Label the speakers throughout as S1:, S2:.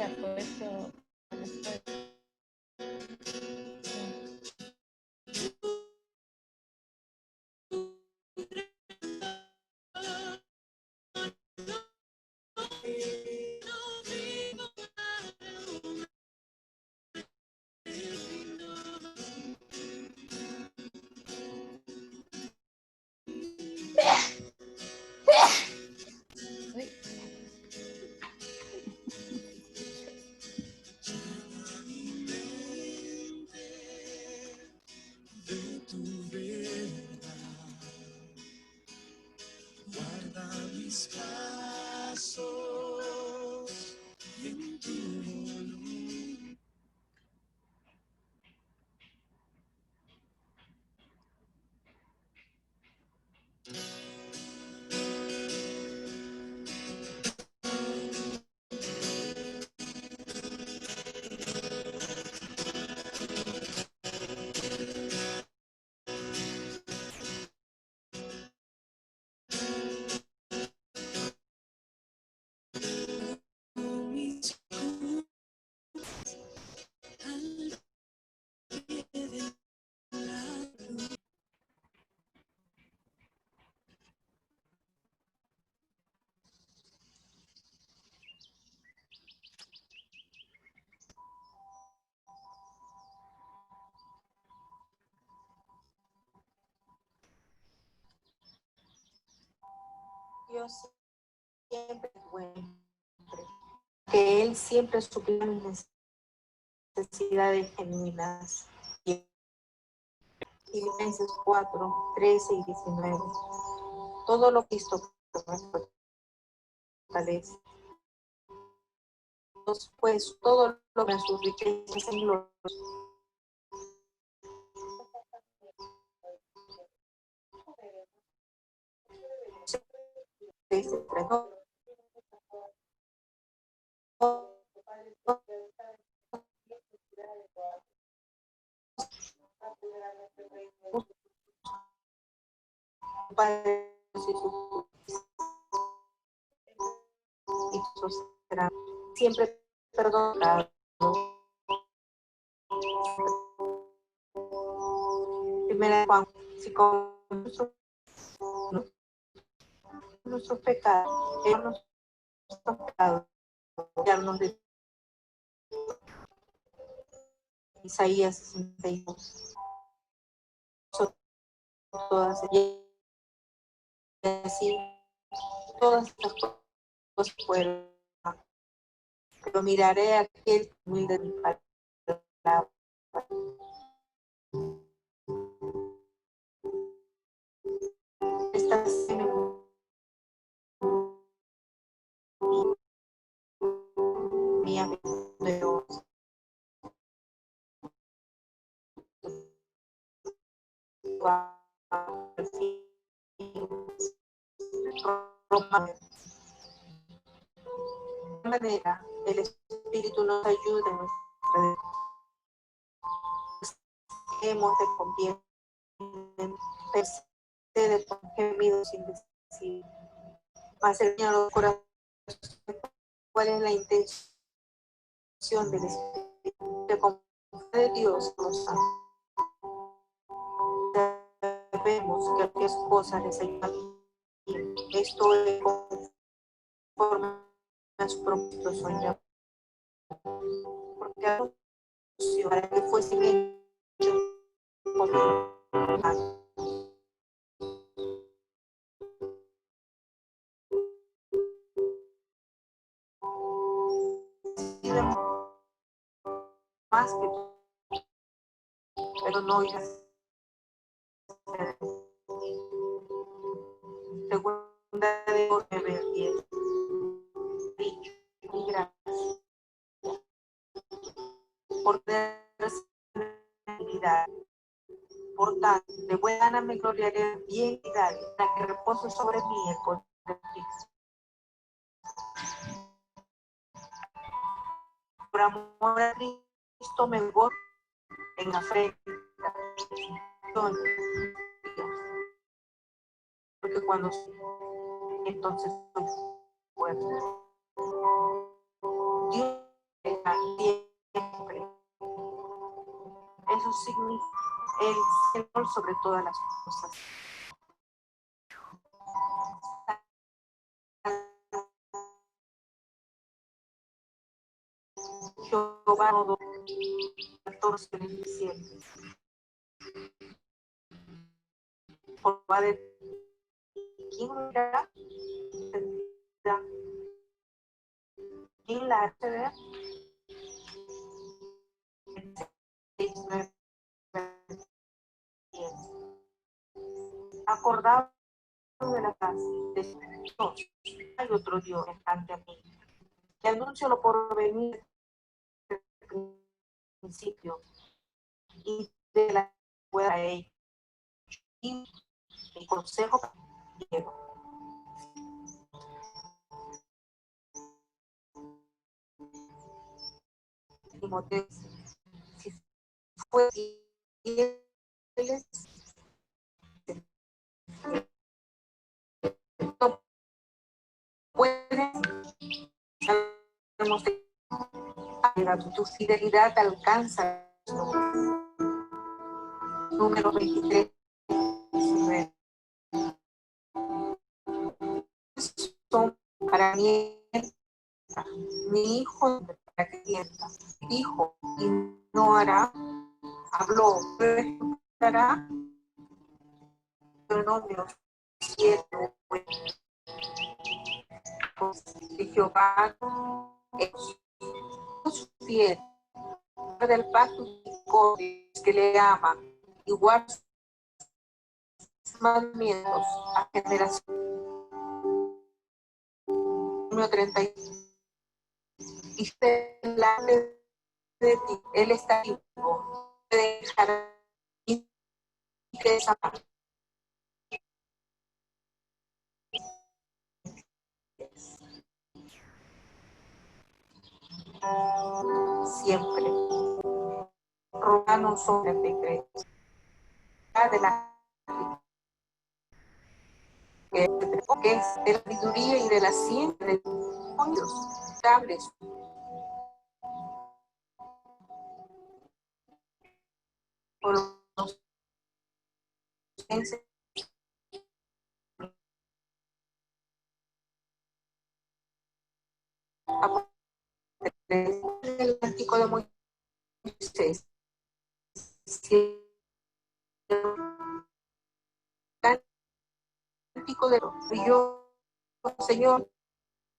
S1: Se ha puesto.
S2: Dios siempre es bueno, que Él siempre suplirá mis necesidades genuinas. Filipenses 4, 13 y 19. Todo lo que hizo me fortalece. Pues todo lo que a sus riquezas en gloria. Siempre perdonado. Primera Juan, si con nuestros pecados, guiarnos de Isaías 62. Todas y así, todas estas cosas fueron. Pero miraré a aquel humilde de mi palabra. Estás en mi amigo de Dios. De manera, el Espíritu nos ayuda en nuestra hemos de conviene de con gemidos indecibles. Mas el Señor corazón, ¿cuál es la intención del Espíritu? De confiar de Dios los santos. Sabemos que aquellas cosas les ayudan. Esto es conforme a su propósito soñado. Porque anunció para que fuesen hechos por más que tú, pero no irás. Segunda de 9:10. Dicho y gracias por tener sensibilidad. Por tanto, de buena gana me gloriaré bien y daré, para que repose sobre mí el poder de Cristo. Por amor a Cristo me gozo en afrenta, porque cuando entonces soy fuerte. Dios está siempre. Eso significa el Señor sobre todas las cosas. Jehová 14:27. Jehová de quién irá, quién la hace ver. Acordado de la paz de Dios, hay otro Dios ante a mí. Que anuncio lo por venir del principio y de la pueda ella. Y mi consejo quiero. Timoteo, si fue fieles, no puedes, sabemos que tu fidelidad alcanza. Número 23. Son para mí mi hijo para que sienta, dijo y no hará, habló, pero hará, pero no me siento de Jehová es fiel del pacto que le ama y guarda sus mandamientos a generación. Número 30. Y delante de ti, él está vivo, te dejará y te desaparará. Siempre. Romanos 33. De la que es de la sabiduría y de la ciencia de Dios, estables por los cántico de yo, Señor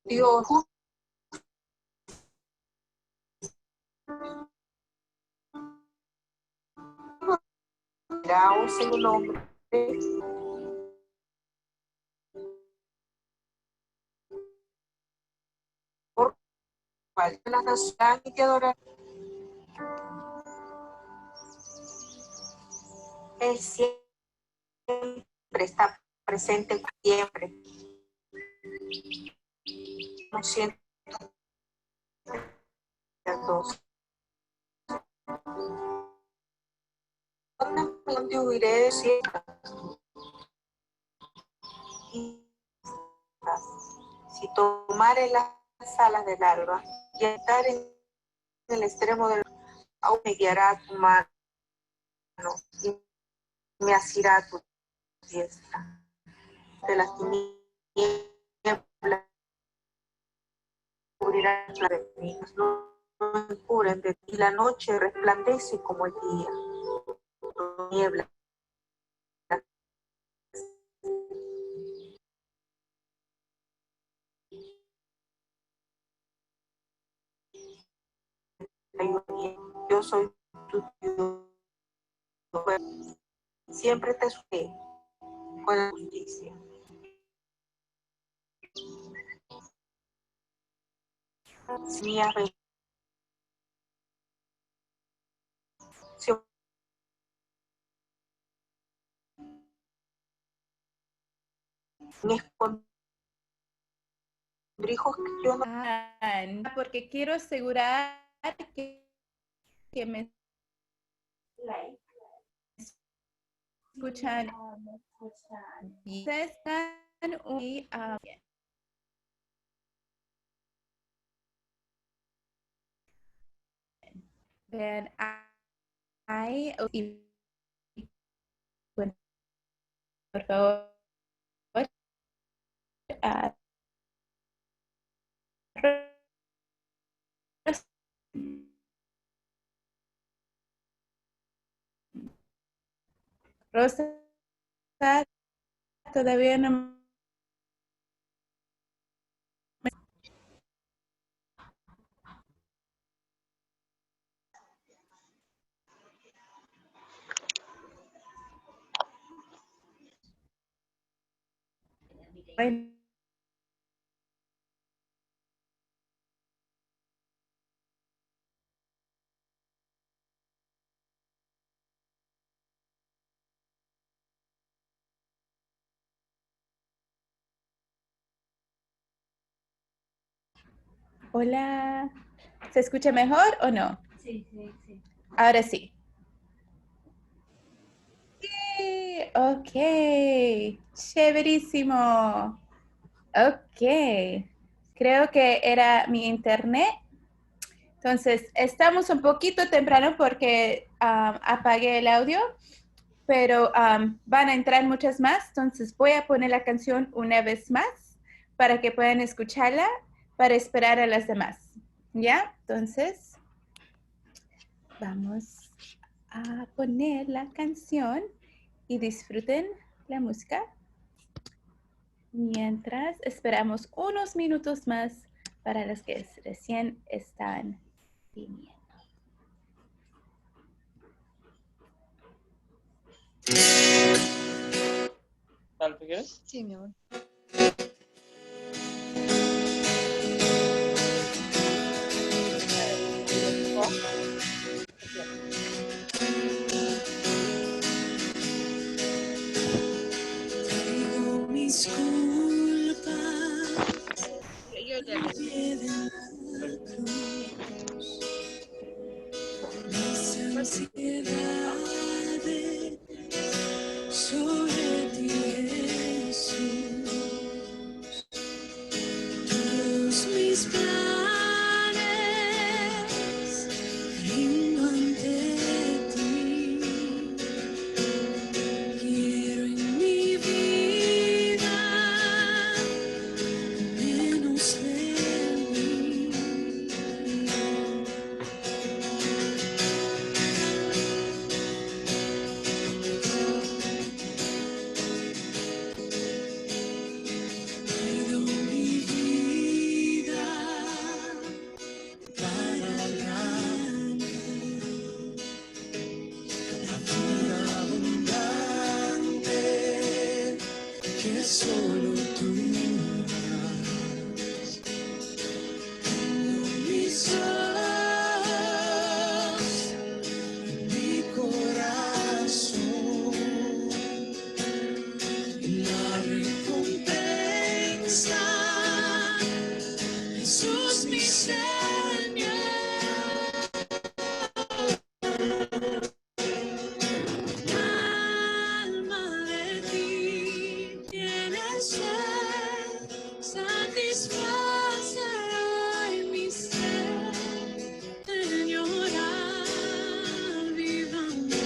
S2: Dios, justo será un segundo nombre. Por cual la nación y te adorar. Él siempre está presente siempre. No siento las dos. ¿Dónde huiré de cielo? Si tomare las alas del alba y estar en el extremo del aún me guiará tu mano y me asirá a tu diestra. De las tinieblas cubrirá las avenidas, no me cubren de ti, la noche resplandece como el día. Niebla. Yo soy tu Dios. Siempre te supe con la justicia. Mi mis escondrijos que yo no.
S1: Porque quiero asegurar que me escuchan y están y vean bueno, por favor Rosa todavía no me... Hola, ¿se escucha mejor o no?
S3: Sí, sí, sí.
S1: Ahora sí. Sí, ok, chéverísimo. Ok, creo que era mi internet. Entonces, estamos un poquito temprano porque apagué el audio, pero van a entrar muchas más. Entonces, voy a poner la canción una vez más para que puedan escucharla, para esperar a las demás. ¿Ya? Entonces, vamos a poner la canción y disfruten la música mientras esperamos unos minutos más para los que recién están viniendo.
S4: ¿Tanto quieres?
S3: Sí, mi amor.
S5: Traigo mis culpas,
S3: Yo ya le
S5: lleven la cruz, mis ansiedades sobre ti, Jesús. solo tú mis ojos, mi corazón, la recompensa, Jesús mi Señor. Alma de ti tiene sed, satisface hoy mi ser, Señor, avívame.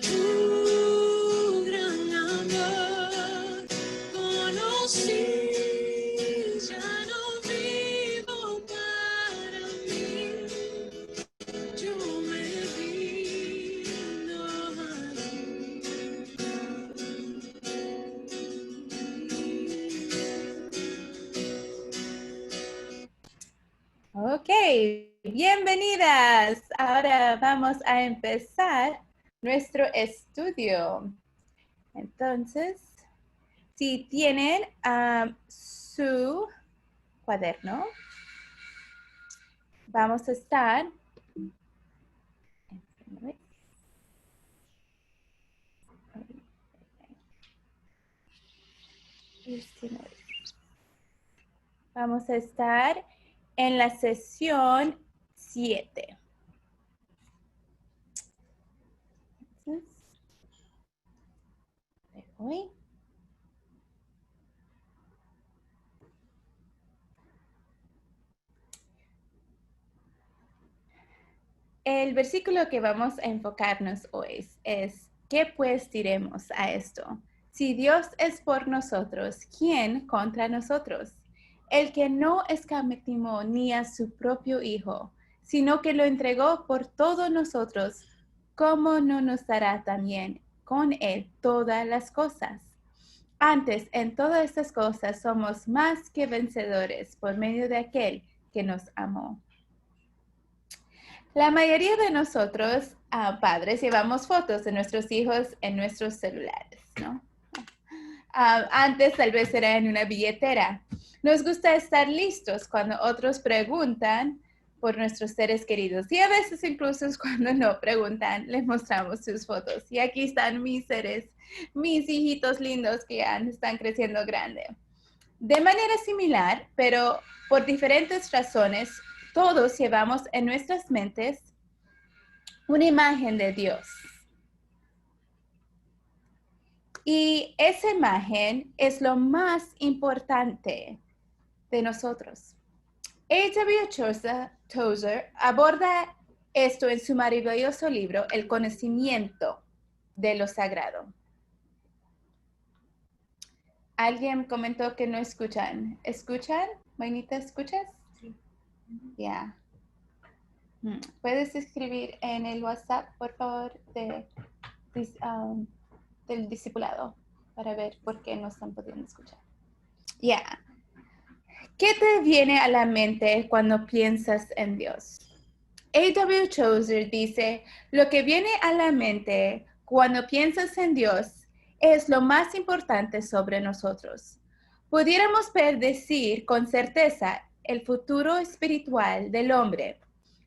S5: Tu gran amor conocí, ya no vivo para mí, yo me rindo a
S1: Ok, bienvenidas. Ahora vamos a empezar nuestro estudio. Entonces, si tienen su cuaderno, vamos a estar en la sesión 7. Hoy. El versículo que vamos a enfocarnos hoy es, ¿qué pues diremos a esto? Si Dios es por nosotros, ¿quién contra nosotros? El que no escatimó ni a su propio Hijo, sino que lo entregó por todos nosotros, ¿cómo no nos dará también con Él todas las cosas? Antes, en todas estas cosas somos más que vencedores por medio de aquel que nos amó. La mayoría de nosotros, padres, llevamos fotos de nuestros hijos en nuestros celulares, ¿no? Antes tal vez era en una billetera. Nos gusta estar listos cuando otros preguntan por nuestros seres queridos. Y a veces incluso cuando no preguntan, les mostramos sus fotos. Y aquí están mis seres, mis hijitos lindos que ya están creciendo grande. De manera similar, pero por diferentes razones, todos llevamos en nuestras mentes una imagen de Dios. Y esa imagen es lo más importante de nosotros. A.W. Tozer aborda esto en su maravilloso libro, El conocimiento de lo sagrado. Alguien comentó que no escuchan. ¿Escuchan? Mainita, ¿escuchas?
S3: Sí.
S1: Ya. ¿Puedes escribir en el WhatsApp, por favor, del discipulado para ver por qué no están pudiendo escuchar? Ya. ¿Qué te viene a la mente cuando piensas en Dios? A.W. Tozer dice, lo que viene a la mente cuando piensas en Dios es lo más importante sobre nosotros. Pudiéramos predecir con certeza el futuro espiritual del hombre.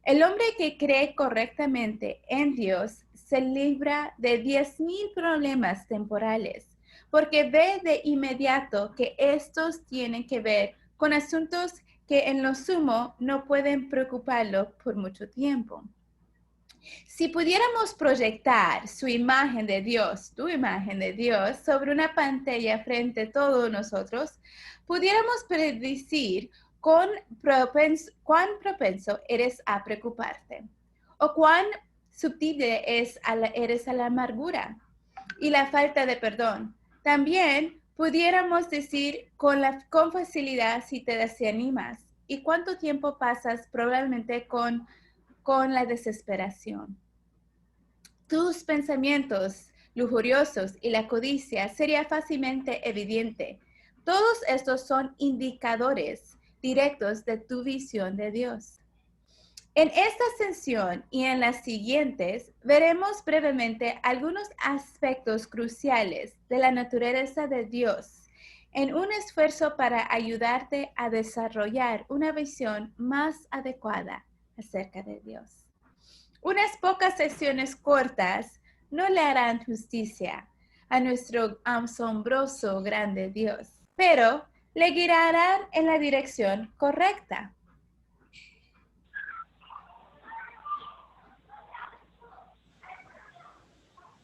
S1: El hombre que cree correctamente en Dios se libra de 10,000 problemas temporales, porque ve de inmediato que estos tienen que ver con asuntos que en lo sumo no pueden preocuparlo por mucho tiempo. Si pudiéramos proyectar su imagen de Dios, tu imagen de Dios, sobre una pantalla frente a todos nosotros, pudiéramos predecir cuán propenso eres a preocuparte o cuán susceptible eres a la amargura y la falta de perdón. También pudiéramos decir con facilidad si te desanimas y cuánto tiempo pasas probablemente con la desesperación. Tus pensamientos lujuriosos y la codicia sería fácilmente evidente. Todos estos son indicadores directos de tu visión de Dios. En esta sesión y en las siguientes veremos brevemente algunos aspectos cruciales de la naturaleza de Dios en un esfuerzo para ayudarte a desarrollar una visión más adecuada acerca de Dios. Unas pocas sesiones cortas no le harán justicia a nuestro asombroso grande Dios, pero le guiarán en la dirección correcta.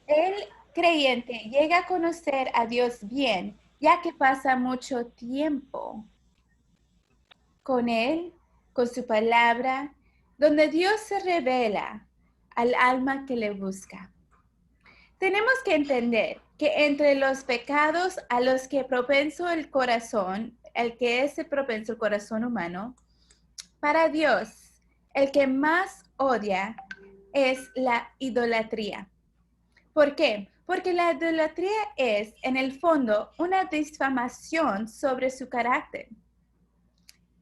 S1: El creyente llega a conocer a Dios bien, ya que pasa mucho tiempo con Él, con su palabra, donde Dios se revela al alma que le busca. Tenemos que entender que entre los pecados a los que propenso el corazón, el que es propenso el corazón humano, para Dios, el que más odia es la idolatría. ¿Por qué? Porque la idolatría es, en el fondo, una difamación sobre su carácter.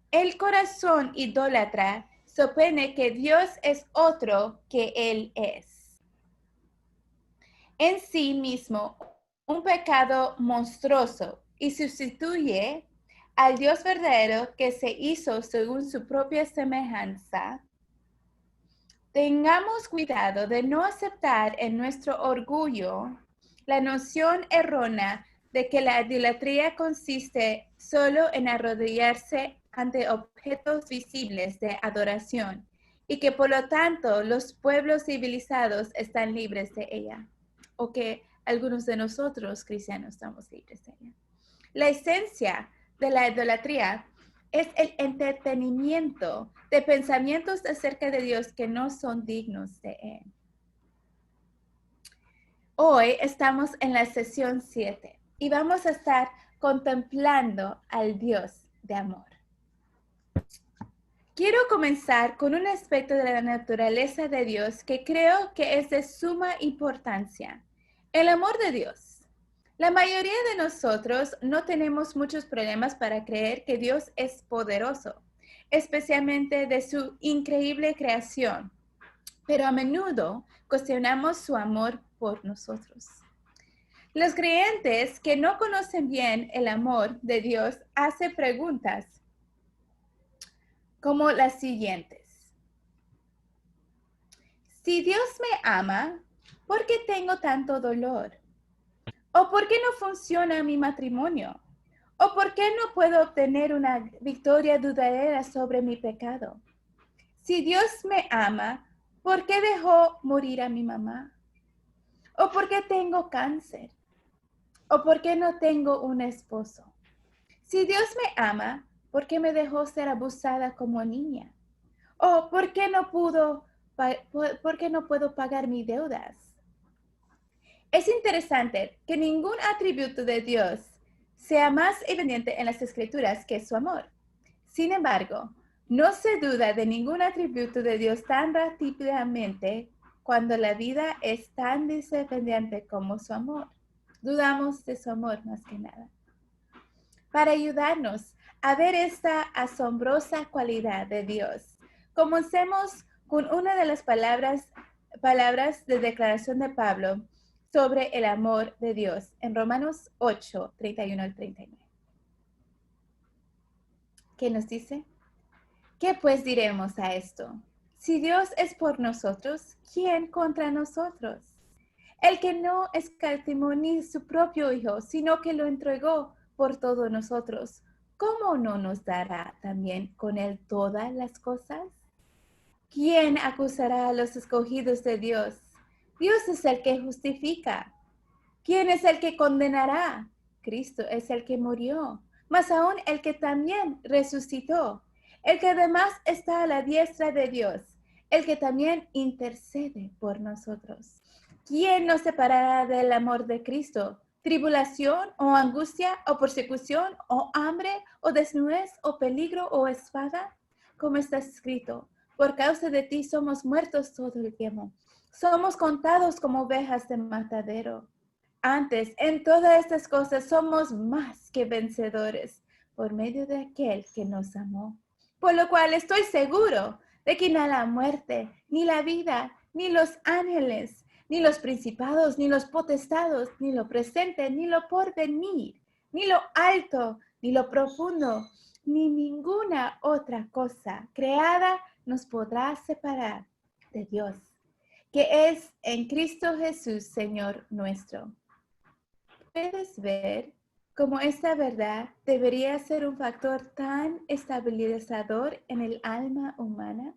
S1: El corazón idólatra supone que Dios es otro que Él es. En sí mismo, un pecado monstruoso y sustituye al Dios verdadero que se hizo según su propia semejanza. Tengamos cuidado de no aceptar en nuestro orgullo la noción errónea de que la idolatría consiste solo en arrodillarse ante objetos visibles de adoración y que por lo tanto los pueblos civilizados están libres de ella, o que algunos de nosotros cristianos estamos libres de ella. La esencia de la idolatría es el entretenimiento de pensamientos acerca de Dios que no son dignos de Él. Hoy estamos en la sesión 7 y vamos a estar contemplando al Dios de amor. Quiero comenzar con un aspecto de la naturaleza de Dios que creo que es de suma importancia: el amor de Dios. La mayoría de nosotros no tenemos muchos problemas para creer que Dios es poderoso, especialmente de su increíble creación, pero a menudo cuestionamos su amor por nosotros. Los creyentes que no conocen bien el amor de Dios hacen preguntas como las siguientes. Si Dios me ama, ¿por qué tengo tanto dolor? ¿O por qué no funciona mi matrimonio? ¿O por qué no puedo obtener una victoria duradera sobre mi pecado? Si Dios me ama, ¿por qué dejó morir a mi mamá? ¿O por qué tengo cáncer? ¿O por qué no tengo un esposo? Si Dios me ama, ¿por qué me dejó ser abusada como niña? ¿O por qué no puedo pagar mis deudas? Es interesante que ningún atributo de Dios sea más evidente en las Escrituras que su amor. Sin embargo, no se duda de ningún atributo de Dios tan rápidamente cuando la vida es tan dependiente como su amor. Dudamos de su amor más que nada. Para ayudarnos a ver esta asombrosa cualidad de Dios, comencemos con una de las palabras de declaración de Pablo sobre el amor de Dios en Romanos 8, 31 al 39. ¿Qué nos dice? ¿Qué pues diremos a esto? Si Dios es por nosotros, ¿quién contra nosotros? El que no escatimó ni su propio Hijo, sino que lo entregó por todos nosotros, ¿cómo no nos dará también con él todas las cosas? ¿Quién acusará a los escogidos de Dios? Dios es el que justifica. ¿Quién es el que condenará? Cristo es el que murió, más aún el que también resucitó, el que además está a la diestra de Dios, el que también intercede por nosotros. ¿Quién nos separará del amor de Cristo? ¿Tribulación o angustia o persecución o hambre o desnudez o peligro o espada? Como está escrito, por causa de ti somos muertos todo el tiempo. Somos contados como ovejas de matadero. Antes, en todas estas cosas somos más que vencedores por medio de aquel que nos amó. Por lo cual estoy seguro de que ni la muerte, ni la vida, ni los ángeles, ni los principados, ni los potestados, ni lo presente, ni lo porvenir, ni lo alto, ni lo profundo, ni ninguna otra cosa creada nos podrá separar de Dios, que es en Cristo Jesús, Señor nuestro. ¿Puedes ver cómo esta verdad debería ser un factor tan estabilizador en el alma humana?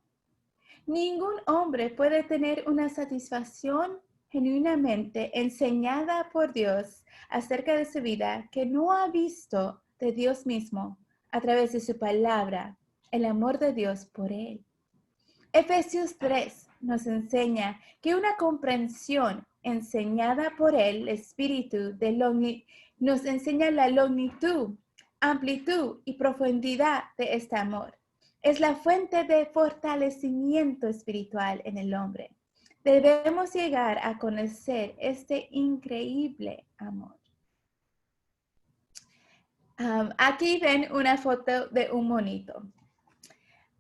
S1: Ningún hombre puede tener una satisfacción genuinamente enseñada por Dios acerca de su vida que no ha visto de Dios mismo a través de su palabra, el amor de Dios por él. Efesios 3 nos enseña que una comprensión enseñada por el Espíritu nos enseña la longitud, amplitud y profundidad de este amor. Es la fuente de fortalecimiento espiritual en el hombre. Debemos llegar a conocer este increíble amor. Aquí ven una foto de un monito.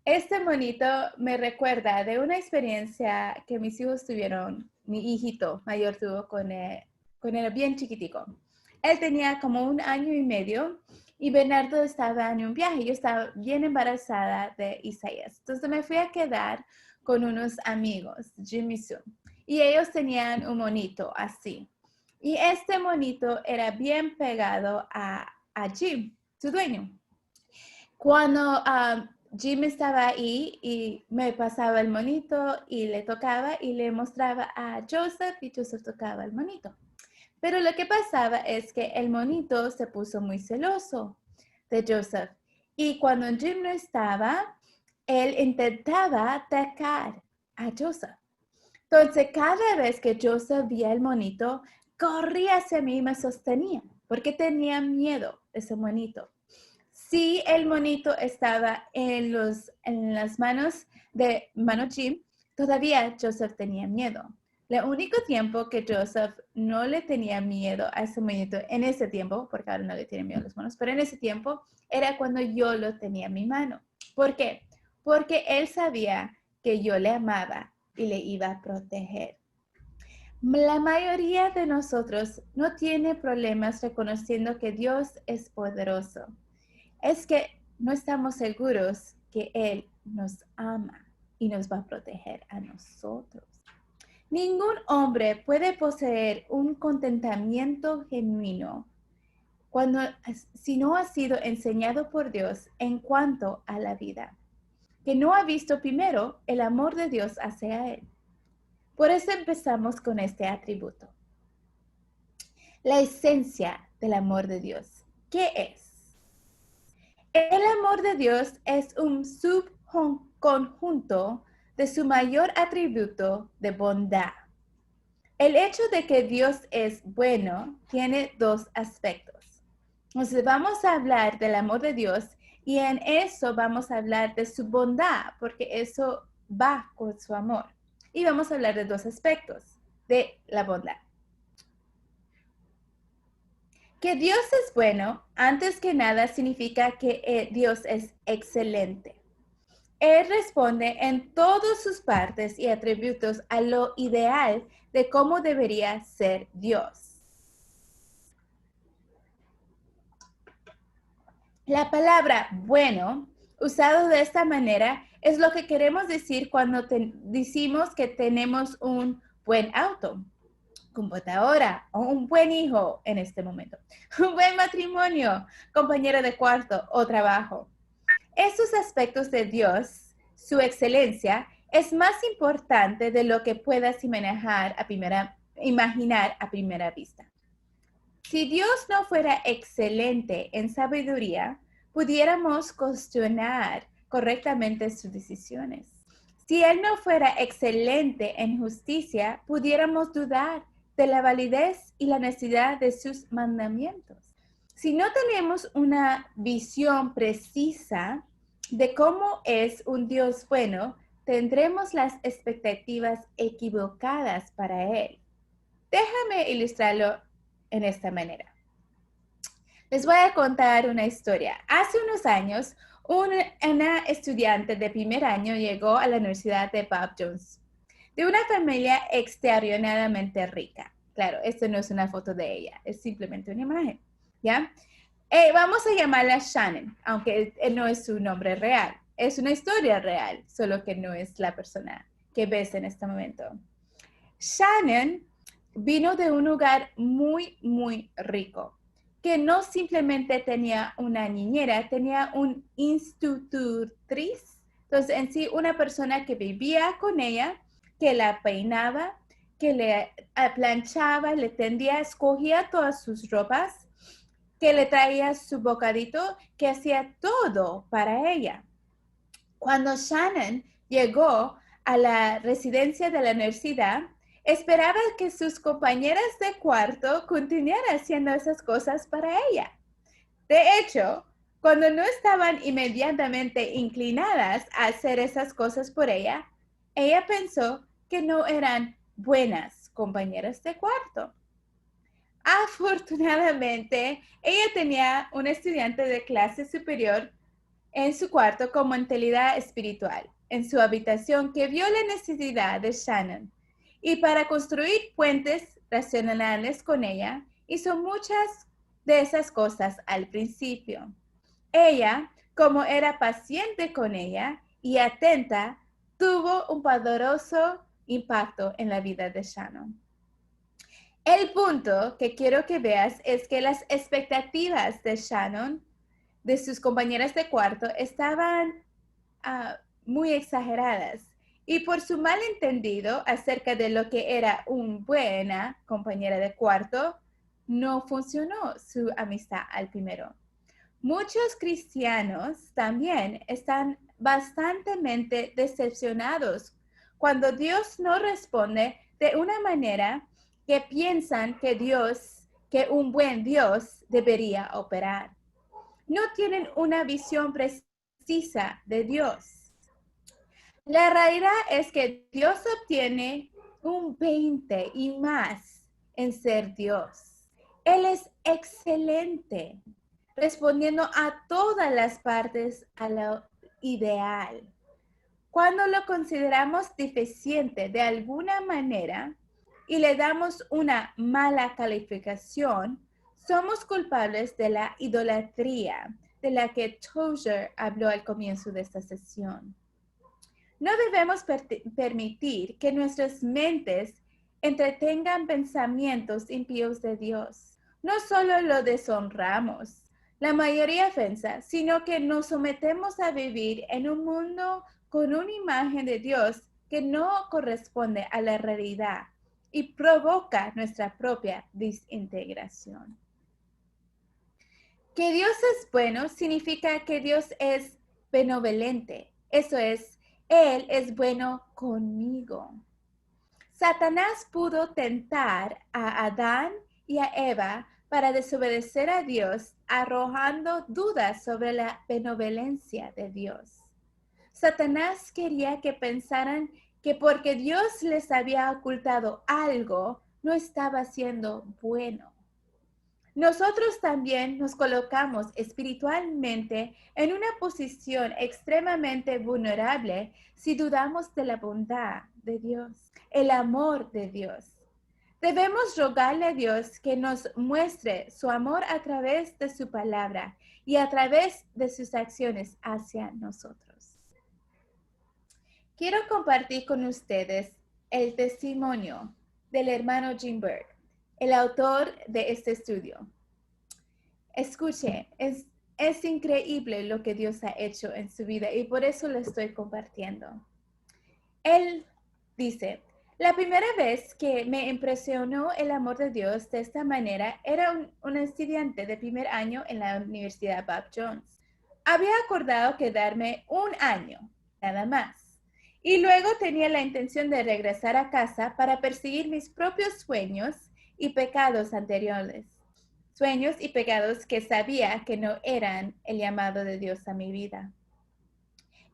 S1: Este monito me recuerda de una experiencia que mis hijos tuvieron, mi hijito mayor tuvo con él bien chiquitico. Él tenía como 1 año y medio y Bernardo estaba en un viaje. Yo estaba bien embarazada de Isaías. Entonces me fui a quedar con unos amigos, Jim y Sue. Y ellos tenían un monito así. Y este monito era bien pegado a Jim, su dueño. Cuando Jim estaba ahí y me pasaba el monito y le tocaba y le mostraba a Joseph y Joseph tocaba el monito. Pero lo que pasaba es que el monito se puso muy celoso de Joseph. Y cuando Jim no estaba, él intentaba atacar a Joseph. Entonces, cada vez que Joseph veía el monito, corría hacia mí y me sostenía, porque tenía miedo de ese monito. Si el monito estaba en las manos de Jim, todavía Joseph tenía miedo. El único tiempo que Joseph no le tenía miedo a ese monito en ese tiempo, porque ahora no le tiene miedo a los monos, pero en ese tiempo era cuando yo lo tenía en mi mano. ¿Por qué? Porque él sabía que yo le amaba y le iba a proteger. La mayoría de nosotros no tiene problemas reconociendo que Dios es poderoso. Es que no estamos seguros que Él nos ama y nos va a proteger a nosotros. Ningún hombre puede poseer un contentamiento genuino si no ha sido enseñado por Dios en cuanto a la vida, que no ha visto primero el amor de Dios hacia Él. Por eso empezamos con este atributo. La esencia del amor de Dios. ¿Qué es? El amor de Dios es un subconjunto de su mayor atributo de bondad. El hecho de que Dios es bueno tiene 2 aspectos. Entonces vamos a hablar del amor de Dios y en eso vamos a hablar de su bondad, porque eso va con su amor. Y vamos a hablar de 2 aspectos de la bondad. Que Dios es bueno, antes que nada, significa que Dios es excelente. Él responde en todas sus partes y atributos a lo ideal de cómo debería ser Dios. La palabra bueno, usado de esta manera, es lo que queremos decir cuando decimos que tenemos un buen auto, computadora o un buen hijo en este momento, un buen matrimonio, compañero de cuarto o trabajo. Estos aspectos de Dios, su excelencia, es más importante de lo que puedas imaginar a primera vista. Si Dios no fuera excelente en sabiduría, pudiéramos cuestionar correctamente sus decisiones. Si Él no fuera excelente en justicia, pudiéramos dudar de la validez y la necesidad de sus mandamientos. Si no tenemos una visión precisa de cómo es un Dios bueno, tendremos las expectativas equivocadas para Él. Déjame ilustrarlo en esta manera. Les voy a contar una historia. Hace unos años, Una estudiante de primer año llegó a la Universidad de Bob Jones, de una familia extraordinariamente rica. Claro, esto no es una foto de ella, es simplemente una imagen, ¿ya? Vamos a llamarla Shannon, aunque no es su nombre real. Es una historia real, solo que no es la persona que ves en este momento. Shannon vino de un lugar muy, muy rico, que no simplemente tenía una niñera, tenía un institutriz. Entonces, en sí, una persona que vivía con ella, que la peinaba, que le planchaba, le tendía, escogía todas sus ropas, que le traía su bocadito, que hacía todo para ella. Cuando Shannon llegó a la residencia de la universidad, esperaba que sus compañeras de cuarto continuaran haciendo esas cosas para ella. De hecho, cuando no estaban inmediatamente inclinadas a hacer esas cosas por ella, ella pensó que no eran buenas compañeras de cuarto. Afortunadamente, ella tenía un estudiante de clase superior en su cuarto con mentalidad espiritual, en su habitación, que vio la necesidad de Shannon y para construir puentes racionales con ella, hizo muchas de esas cosas al principio. Ella, como era paciente con ella y atenta, tuvo un poderoso impacto en la vida de Shannon. El punto que quiero que veas es que las expectativas de Shannon, de sus compañeras de cuarto, estaban muy exageradas. Y por su malentendido acerca de lo que era una buena compañera de cuarto, no funcionó su amistad al primero. Muchos cristianos también están bastante decepcionados cuando Dios no responde de una manera que piensan que un buen Dios debería operar. No tienen una visión precisa de Dios. La realidad es que Dios obtiene un 20 y más en ser Dios. Él es excelente, respondiendo a todas las partes a lo ideal. Cuando lo consideramos deficiente de alguna manera y le damos una mala calificación, somos culpables de la idolatría de la que Tozer habló al comienzo de esta sesión. No debemos permitir que nuestras mentes entretengan pensamientos impíos de Dios. No solo lo deshonramos, la mayoría ofensa, sino que nos sometemos a vivir en un mundo con una imagen de Dios que no corresponde a la realidad y provoca nuestra propia desintegración. Que Dios es bueno significa que Dios es benevolente. Eso es, Él es bueno conmigo. Satanás pudo tentar a Adán y a Eva para desobedecer a Dios, arrojando dudas sobre la benevolencia de Dios. Satanás quería que pensaran que porque Dios les había ocultado algo, no estaba siendo bueno. Nosotros también nos colocamos espiritualmente en una posición extremadamente vulnerable si dudamos de la bondad de Dios, el amor de Dios. Debemos rogarle a Dios que nos muestre su amor a través de su palabra y a través de sus acciones hacia nosotros. Quiero compartir con ustedes el testimonio del hermano Jim Berg, el autor de este estudio. Escuche, es increíble lo que Dios ha hecho en su vida y por eso lo estoy compartiendo. Él dice, la primera vez que me impresionó el amor de Dios de esta manera era un estudiante de primer año en la Universidad Bob Jones. Había acordado quedarme un año, nada más. Y luego tenía la intención de regresar a casa para perseguir mis propios sueños y pecados anteriores. Sueños y pecados que sabía que no eran el llamado de Dios a mi vida.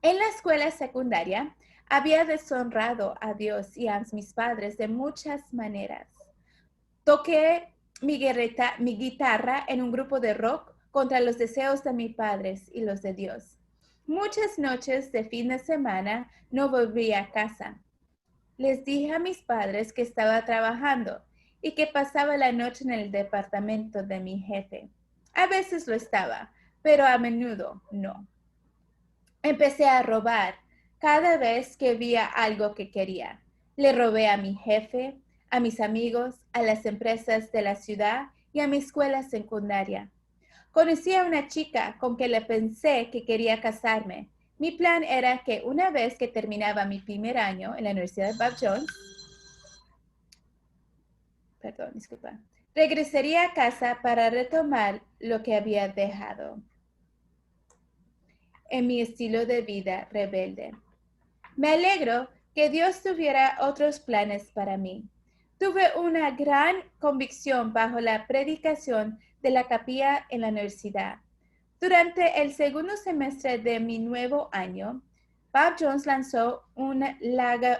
S1: En la escuela secundaria había deshonrado a Dios y a mis padres de muchas maneras. Toqué mi guitarra en un grupo de rock contra los deseos de mis padres y los de Dios. Muchas noches de fin de semana no volví a casa. Les dije a mis padres que estaba trabajando y que pasaba la noche en el departamento de mi jefe. A veces lo estaba, pero a menudo no. Empecé a robar cada vez que veía algo que quería. Le robé a mi jefe, a mis amigos, a las empresas de la ciudad y a mi escuela secundaria. Conocí a una chica con que le pensé que quería casarme. Mi plan era que una vez que terminaba mi primer año en la Universidad de Bob Jones, regresaría a casa para retomar lo que había dejado en mi estilo de vida rebelde. Me alegro que Dios tuviera otros planes para mí. Tuve una gran convicción bajo la predicación de la capilla en la universidad. Durante el segundo semestre de mi nuevo año, Bob Jones lanzó un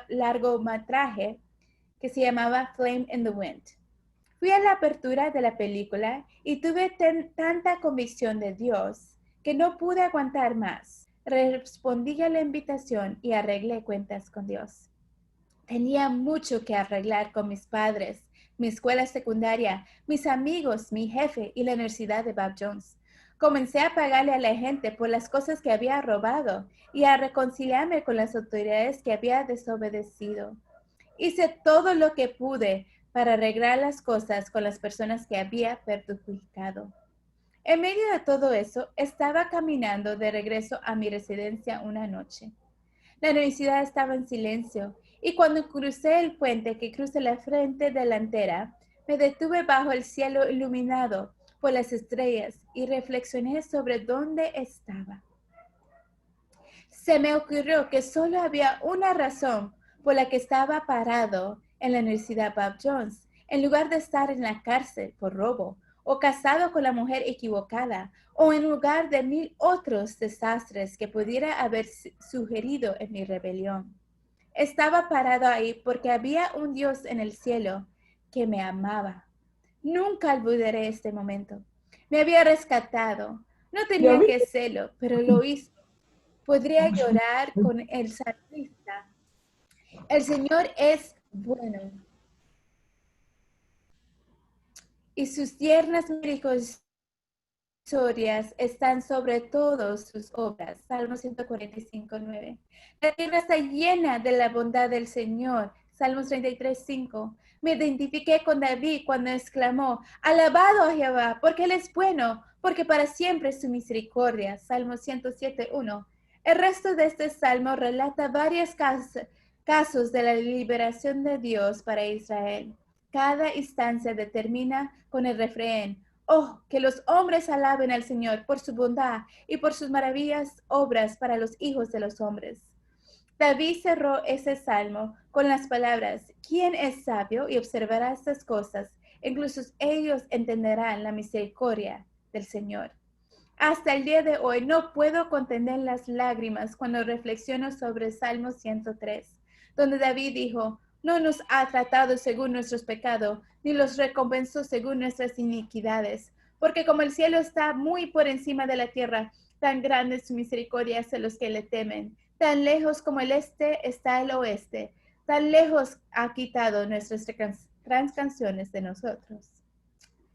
S1: largometraje que se llamaba Flame in the Wind. Fui a la apertura de la película y tuve tanta convicción de Dios que no pude aguantar más. Respondí a la invitación y arreglé cuentas con Dios. Tenía mucho que arreglar con mis padres, mi escuela secundaria, mis amigos, mi jefe y la Universidad de Bob Jones. Comencé a pagarle a la gente por las cosas que había robado y a reconciliarme con las autoridades que había desobedecido. Hice todo lo que pude para arreglar las cosas con las personas que había perjudicado. En medio de todo eso, estaba caminando de regreso a mi residencia una noche. La universidad estaba en silencio y cuando crucé el puente que cruza la frente delantera, me detuve bajo el cielo iluminado por las estrellas y reflexioné sobre dónde estaba. Se me ocurrió que solo había una razón por la que estaba parado en la Universidad Bob Jones, en lugar de estar en la cárcel por robo, o casado con la mujer equivocada, o en lugar de 1000 otros desastres que pudiera haber sugerido en mi rebelión. Estaba parado ahí porque había un Dios en el cielo que me amaba. Nunca olvidaré este momento. Me había rescatado. No tenía que hacerlo, pero lo hizo. Podría llorar con el salmista. El Señor es bueno y sus tiernas misericordias están sobre todas sus obras. Salmo 145:9. La tierra está llena de la bondad del Señor. Salmos 33:5. Me identifiqué con David cuando exclamó, alabado a Jehová, porque Él es bueno, porque para siempre es su misericordia. Salmo 107:1. El resto de este salmo relata varios casos de la liberación de Dios para Israel. Cada instancia determina con el refrán, oh, que los hombres alaben al Señor por su bondad y por sus maravillas obras para los hijos de los hombres. David cerró ese salmo con las palabras, ¿quién es sabio y observará estas cosas? Incluso ellos entenderán la misericordia del Señor. Hasta el día de hoy no puedo contener las lágrimas cuando reflexiono sobre Salmo 103, donde David dijo, no nos ha tratado según nuestros pecados, ni los recompensó según nuestras iniquidades, porque como el cielo está muy por encima de la tierra, tan grande es su misericordia hacia los que le temen. Tan lejos como el este está el oeste, tan lejos ha quitado nuestras transcanciones de nosotros.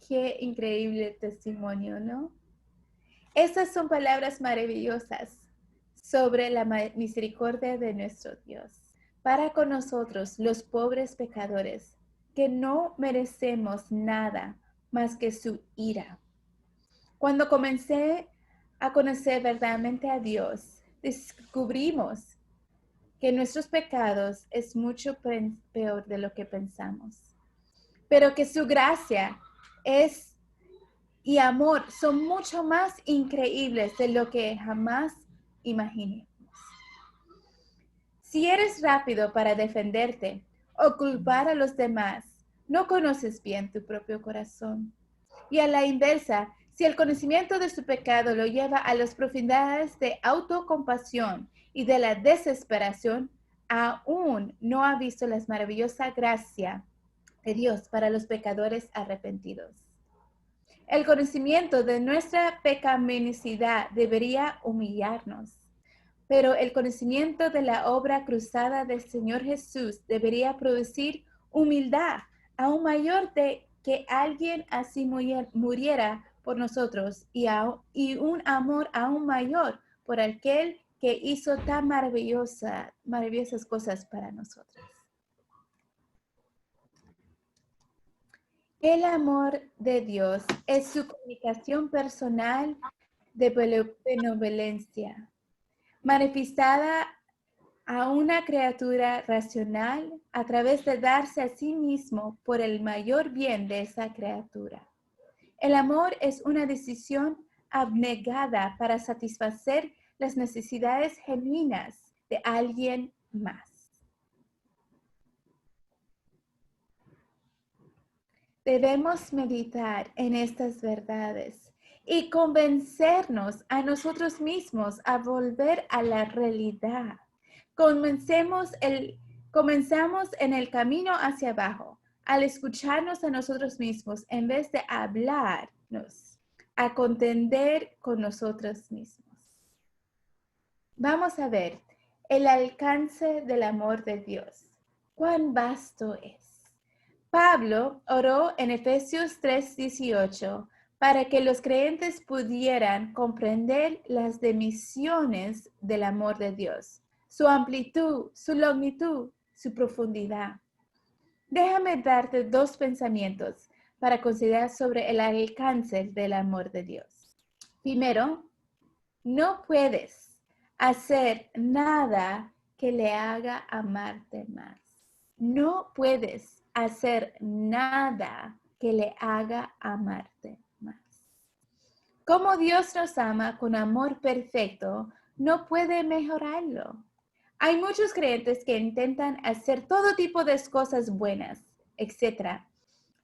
S1: Qué increíble testimonio, ¿no? Estas son palabras maravillosas sobre la misericordia de nuestro Dios. Para con nosotros, los pobres pecadores, que no merecemos nada más que su ira. Cuando comencé a conocer verdaderamente a Dios, descubrimos que nuestros pecados es mucho peor de lo que pensamos, pero que su gracia y amor son mucho más increíbles de lo que jamás imaginemos. Si eres rápido para defenderte o culpar a los demás, no conoces bien tu propio corazón. Y a la inversa, si el conocimiento de su pecado lo lleva a las profundidades de autocompasión y de la desesperación, aún no ha visto la maravillosa gracia de Dios para los pecadores arrepentidos. El conocimiento de nuestra pecaminosidad debería humillarnos. Pero el conocimiento de la obra cruzada del Señor Jesús debería producir humildad aún mayor de que alguien así muriera por nosotros y un amor aún mayor por aquel que hizo tan maravillosas cosas para nosotros. El amor de Dios es su comunicación personal de benevolencia, manifestada a una criatura racional a través de darse a sí mismo por el mayor bien de esa criatura. El amor es una decisión abnegada para satisfacer las necesidades genuinas de alguien más. Debemos meditar en estas verdades y convencernos a nosotros mismos a volver a la realidad. Comenzamos en el camino hacia abajo, al escucharnos a nosotros mismos en vez de hablarnos, a contender con nosotros mismos. Vamos a ver el alcance del amor de Dios. ¿Cuán vasto es? Pablo oró en Efesios 3:18 para que los creyentes pudieran comprender las dimensiones del amor de Dios, su amplitud, su longitud, su profundidad. Déjame darte dos pensamientos para considerar sobre el alcance del amor de Dios. Primero, no puedes hacer nada que le haga amarte más. No puedes hacer nada que le haga amarte más. Como Dios nos ama con amor perfecto, no puede mejorarlo. Hay muchos creyentes que intentan hacer todo tipo de cosas buenas, etc.,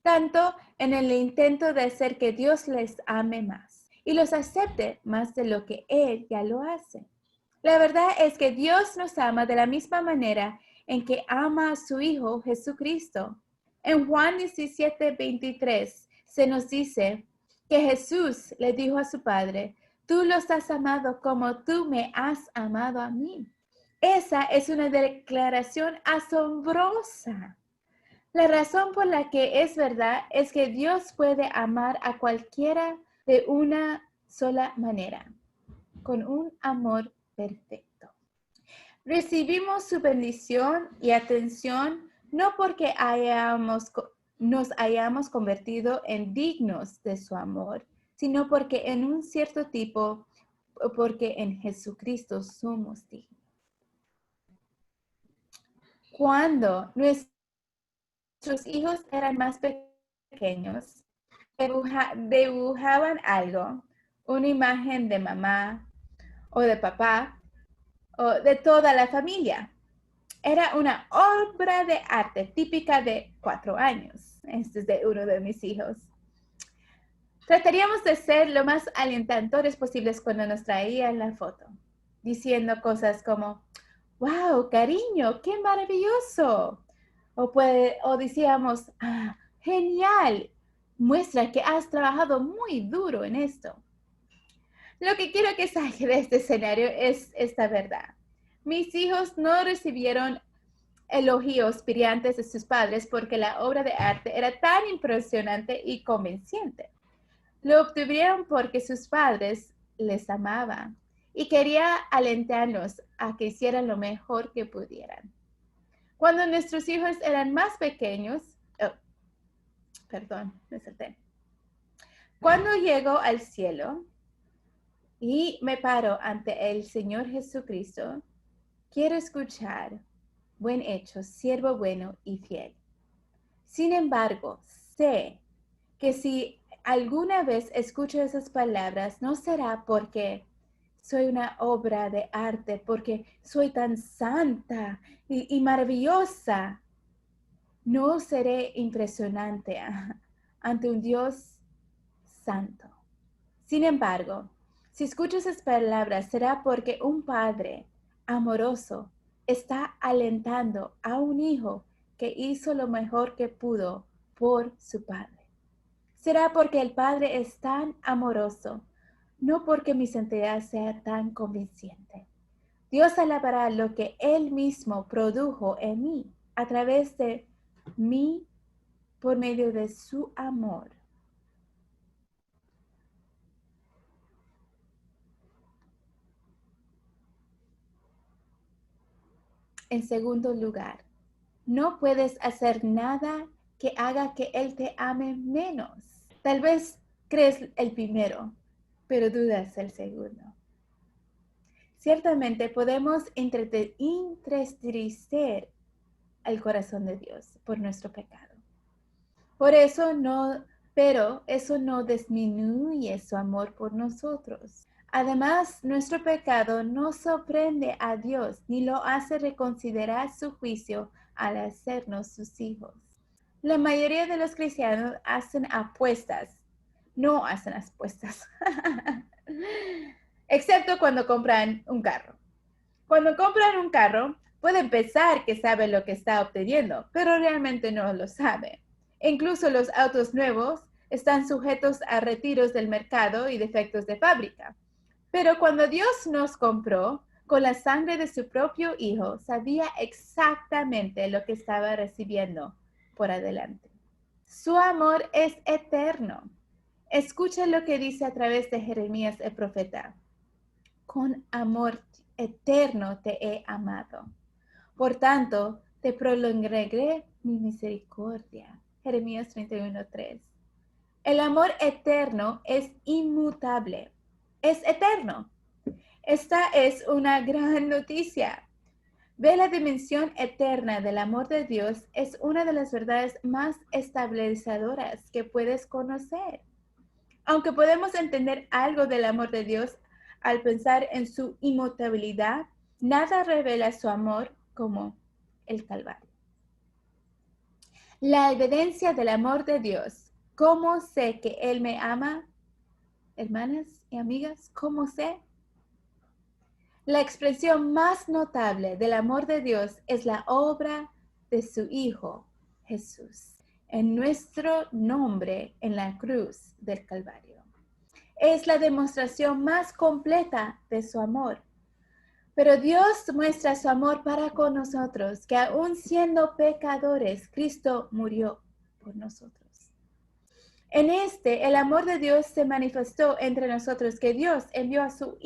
S1: tanto en el intento de hacer que Dios les ame más y los acepte más de lo que Él ya lo hace. La verdad es que Dios nos ama de la misma manera en que ama a su Hijo Jesucristo. En Juan 17:23 se nos dice que Jesús le dijo a su Padre, tú los has amado como tú me has amado a mí. Esa es una declaración asombrosa. La razón por la que es verdad es que Dios puede amar a cualquiera de una sola manera, con un amor perfecto. Recibimos su bendición y atención no porque nos hayamos convertido en dignos de su amor, sino porque en un cierto tipo, porque en Jesucristo somos dignos. Cuando nuestros hijos eran más pequeños, dibujaban algo, una imagen de mamá o de papá o de toda la familia. Era una obra de arte típica de 4 años. Este es de uno de mis hijos. Trataríamos de ser lo más alentadores posibles cuando nos traían la foto, diciendo cosas como, wow, cariño, qué maravilloso. O decíamos, ah, genial, muestra que has trabajado muy duro en esto. Lo que quiero que salga de este escenario es esta verdad. Mis hijos no recibieron elogios brillantes de sus padres porque la obra de arte era tan impresionante y convincente. Lo obtuvieron porque sus padres les amaban y quería alentarnos a que hicieran lo mejor que pudieran. Cuando nuestros hijos eran más pequeños, me salté. Cuando llego al cielo y me paro ante el Señor Jesucristo, quiero escuchar, buen hecho, siervo bueno y fiel. Sin embargo, sé que si alguna vez escucho esas palabras, no será porque soy una obra de arte, porque soy tan santa y maravillosa. No seré impresionante ante un Dios santo. Sin embargo, si escucho esas palabras, será porque un padre amoroso está alentando a un hijo que hizo lo mejor que pudo por su padre. Será porque el padre es tan amoroso, no porque mi santidad sea tan convincente. Dios alabará lo que Él mismo produjo en mí, a través de mí, por medio de su amor. En segundo lugar, no puedes hacer nada que haga que Él te ame menos. Tal vez crees el primero, pero dudas el segundo. Ciertamente podemos entristecer al corazón de Dios por nuestro pecado. Pero eso no disminuye su amor por nosotros. Además, nuestro pecado no sorprende a Dios ni lo hace reconsiderar su juicio al hacernos sus hijos. La mayoría de los cristianos no hacen apuestas, excepto cuando compran un carro. Cuando compran un carro, pueden pensar que saben lo que está obteniendo, pero realmente no lo saben. Incluso los autos nuevos están sujetos a retiros del mercado y defectos de fábrica. Pero cuando Dios nos compró con la sangre de su propio Hijo, sabía exactamente lo que estaba recibiendo por adelante. Su amor es eterno. Escucha lo que dice a través de Jeremías el profeta. Con amor eterno te he amado. Por tanto, te prolongaré mi misericordia. Jeremías 31:3. El amor eterno es inmutable. Es eterno. Esta es una gran noticia. Ver la dimensión eterna del amor de Dios es una de las verdades más establecedoras que puedes conocer. Aunque podemos entender algo del amor de Dios al pensar en su inmutabilidad, nada revela su amor como el Calvario. La evidencia del amor de Dios. ¿Cómo sé que Él me ama? Hermanas y amigas, ¿cómo sé? La expresión más notable del amor de Dios es la obra de su Hijo, Jesús, en nuestro nombre en la cruz del Calvario. Es la demostración más completa de su amor. Pero Dios muestra su amor para con nosotros, que aún siendo pecadores, Cristo murió por nosotros. En el amor de Dios se manifestó entre nosotros, que Dios envió a su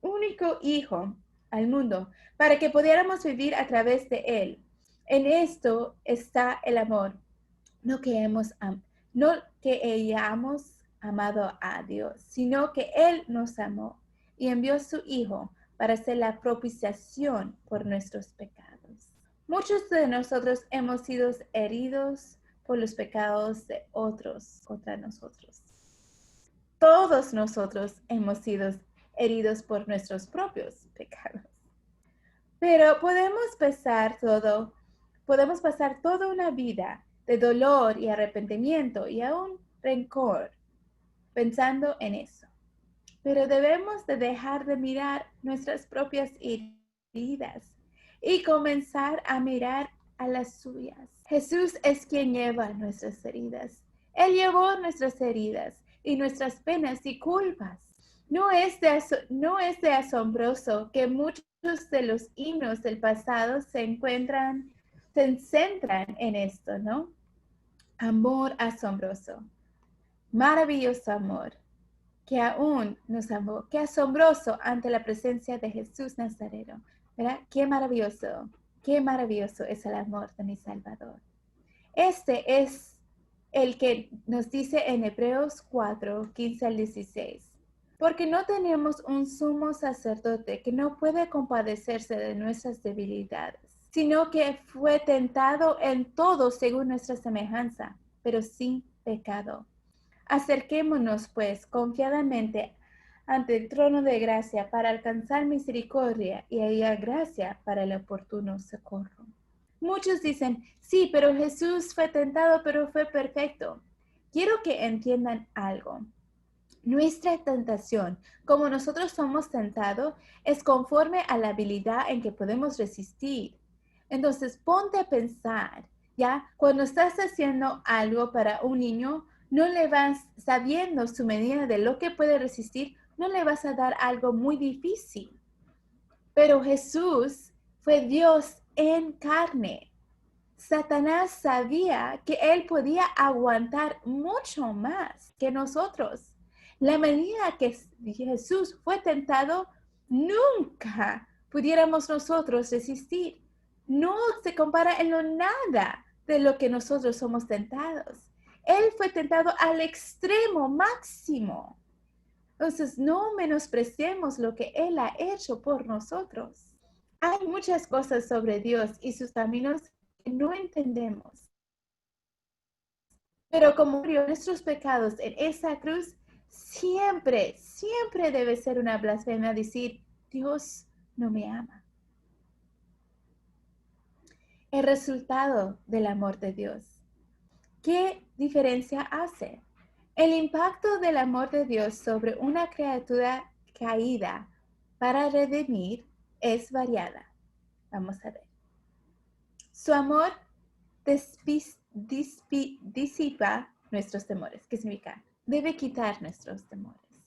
S1: único Hijo al mundo para que pudiéramos vivir a través de Él. En esto está el amor, no que hayamos amado a Dios, sino que Él nos amó y envió a su Hijo para hacer la propiciación por nuestros pecados. Muchos de nosotros hemos sido heridos por los pecados de otros contra nosotros. Todos nosotros hemos sido heridos por nuestros propios pecados. Pero podemos pasar toda una vida de dolor y arrepentimiento y aún rencor pensando en eso. Pero debemos de dejar de mirar nuestras propias heridas y comenzar a mirar a las suyas. Jesús es quien lleva nuestras heridas. Él llevó nuestras heridas y nuestras penas y culpas. No es de asombroso que muchos de los himnos del pasado se centran en esto, ¿no? Amor asombroso, maravilloso amor, que aún nos amó. Qué asombroso ante la presencia de Jesús Nazareno, ¿verdad? Qué maravilloso es el amor de mi Salvador. Este es el que nos dice en Hebreos 4, 15 al 16. Porque no tenemos un sumo sacerdote que no puede compadecerse de nuestras debilidades, sino que fue tentado en todo según nuestra semejanza, pero sin pecado. Acerquémonos, pues, confiadamente ante el trono de gracia para alcanzar misericordia y hallar gracia para el oportuno socorro. Muchos dicen, sí, pero Jesús fue tentado, pero fue perfecto. Quiero que entiendan algo. Nuestra tentación, como nosotros somos tentados, es conforme a la habilidad en que podemos resistir. Entonces, ponte a pensar, ¿ya? Cuando estás haciendo algo para un niño, no le vas, sabiendo su medida de lo que puede resistir, no le vas a dar algo muy difícil. Pero Jesús fue Dios en carne. Satanás sabía que él podía aguantar mucho más que nosotros. La medida que Jesús fue tentado, nunca pudiéramos nosotros resistir. No se compara en lo nada de lo que nosotros somos tentados. Él fue tentado al extremo máximo. Entonces, no menospreciemos lo que Él ha hecho por nosotros. Hay muchas cosas sobre Dios y sus caminos que no entendemos. Pero como murió nuestros pecados en esa cruz, siempre, siempre debe ser una blasfemia decir, Dios no me ama. El resultado del amor de Dios. ¿Qué diferencia hace? El impacto del amor de Dios sobre una criatura caída para redimir es variada. Vamos a ver. Su amor disipa nuestros temores. ¿Qué significa? Debe quitar nuestros temores.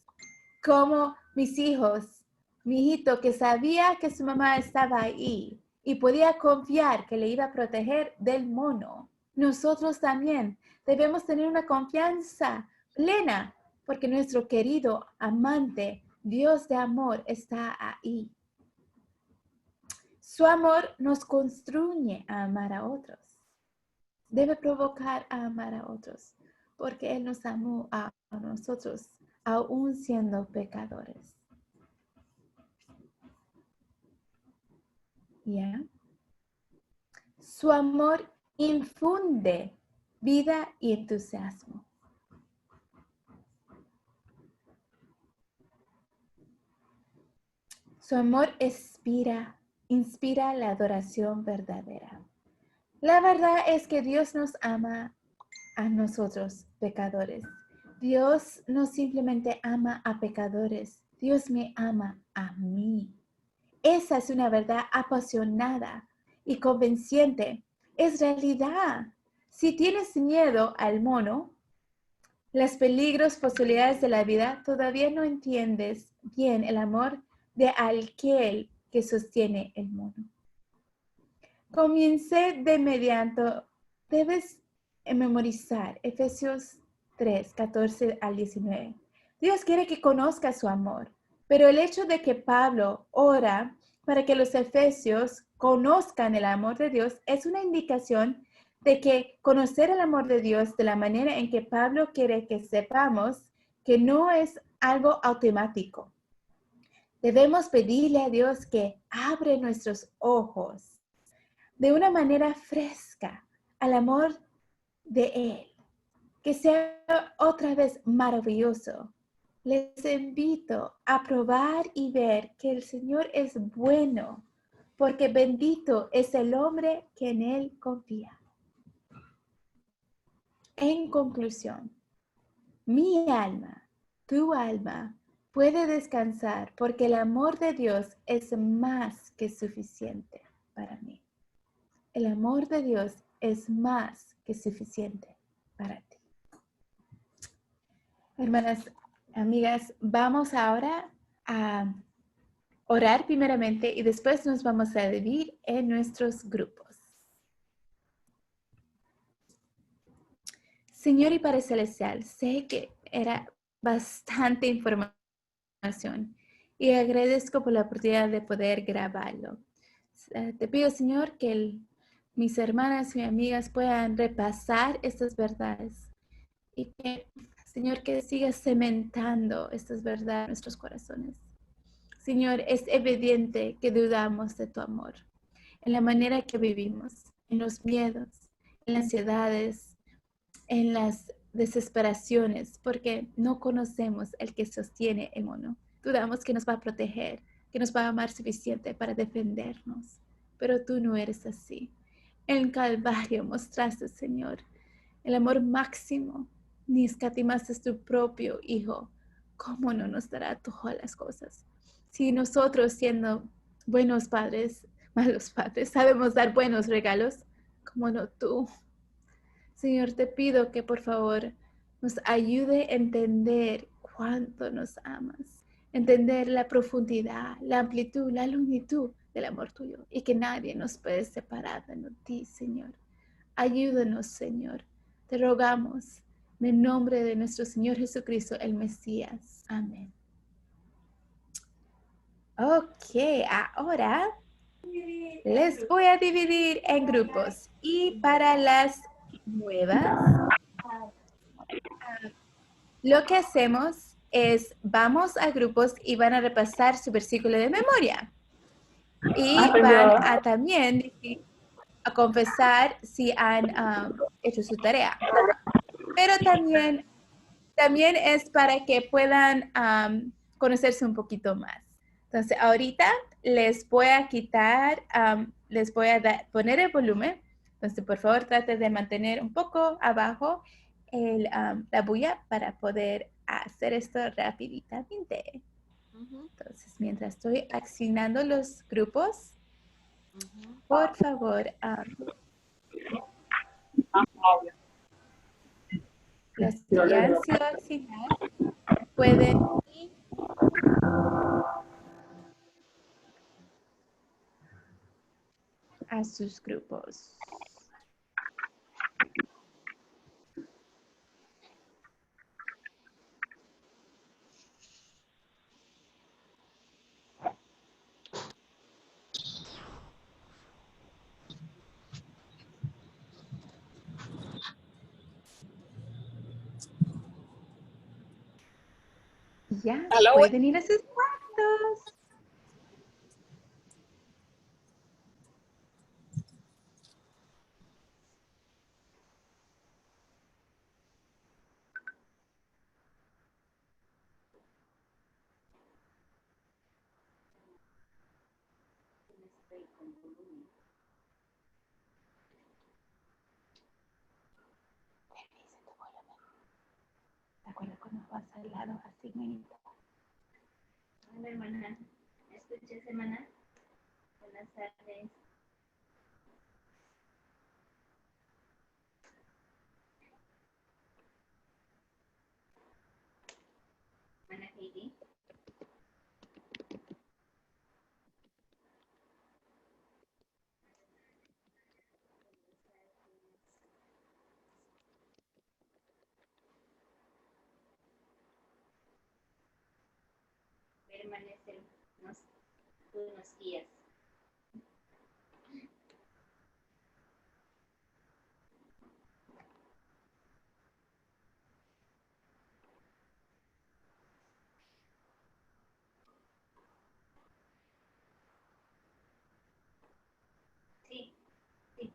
S1: Como mis hijos, mi hijito que sabía que su mamá estaba ahí y podía confiar que le iba a proteger del mono. Nosotros también debemos tener una confianza plena porque nuestro querido amante, Dios de amor, está ahí. Su amor nos construye a amar a otros. Debe provocar a amar a otros porque Él nos amó a nosotros aún siendo pecadores. ¿Ya? Su amor infunde vida y entusiasmo. Su amor inspira la adoración verdadera. La verdad es que Dios nos ama a nosotros, pecadores. Dios no simplemente ama a pecadores, Dios me ama a mí. Esa es una verdad apasionada y convenciente. Es realidad. Si tienes miedo al mono, los peligros, posibilidades de la vida, todavía no entiendes bien el amor de aquel que sostiene el mono. Comience de inmediato. Debes memorizar Efesios 3, 14 al 19. Dios quiere que conozcas su amor, pero el hecho de que Pablo ora para que los efesios conozcan el amor de Dios es una indicación de que conocer el amor de Dios de la manera en que Pablo quiere que sepamos que no es algo automático. Debemos pedirle a Dios que abre nuestros ojos de una manera fresca al amor de Él, que sea otra vez maravilloso. Les invito a probar y ver que el Señor es bueno, porque bendito es el hombre que en Él confía. En conclusión, mi alma, tu alma, puede descansar porque el amor de Dios es más que suficiente para mí. El amor de Dios es más que suficiente para ti. Hermanas, amigas, vamos ahora a orar primeramente y después nos vamos a dividir en nuestros grupos. Señor y Padre Celestial, sé que era bastante información y agradezco por la oportunidad de poder grabarlo. Te pido, Señor, que mis hermanas y amigas puedan repasar estas verdades y que, Señor, que sigas cementando estas verdades en nuestros corazones. Señor, es evidente que dudamos de tu amor, en la manera que vivimos, en los miedos, en las ansiedades, en las desesperaciones, porque no conocemos el que sostiene el mono. Dudamos que nos va a proteger, que nos va a amar suficiente para defendernos, pero tú no eres así. En el Calvario mostraste, Señor, el amor máximo, ni escatimaste tu propio Hijo. ¿Cómo no nos dará todas las cosas? Si nosotros, siendo buenos padres, malos padres, sabemos dar buenos regalos, ¿cómo no tú? Señor, te pido que por favor nos ayude a entender cuánto nos amas. entender la profundidad, la amplitud, la longitud del amor tuyo y que nadie nos puede separar de ti, Señor. Ayúdanos, Señor. Te rogamos en el nombre de nuestro Señor Jesucristo, el Mesías. Amén. Ok, ahora les voy a dividir en grupos. Y para las nuevas, lo que hacemos es vamos a grupos y van a repasar su versículo de memoria. Y van a también a confesar si han hecho su tarea. Pero también es para que puedan conocerse un poquito más. Entonces, ahorita les voy a quitar, les voy a poner el volumen. Entonces, por favor, trate de mantener un poco abajo la bulla para poder hacer esto rapiditamente. Entonces, mientras estoy asignando los grupos, por favor, los que ya han sido asignados pueden ir a sus grupos. Ya, pueden ir a sus cuartos. ¿De acuerdo cuando vas al lado así, manito?
S3: Hola, hermana. ¿Me escuchas, hermana? Buenas tardes. Hermana Heidi. Permanecer unos días. Sí, sí.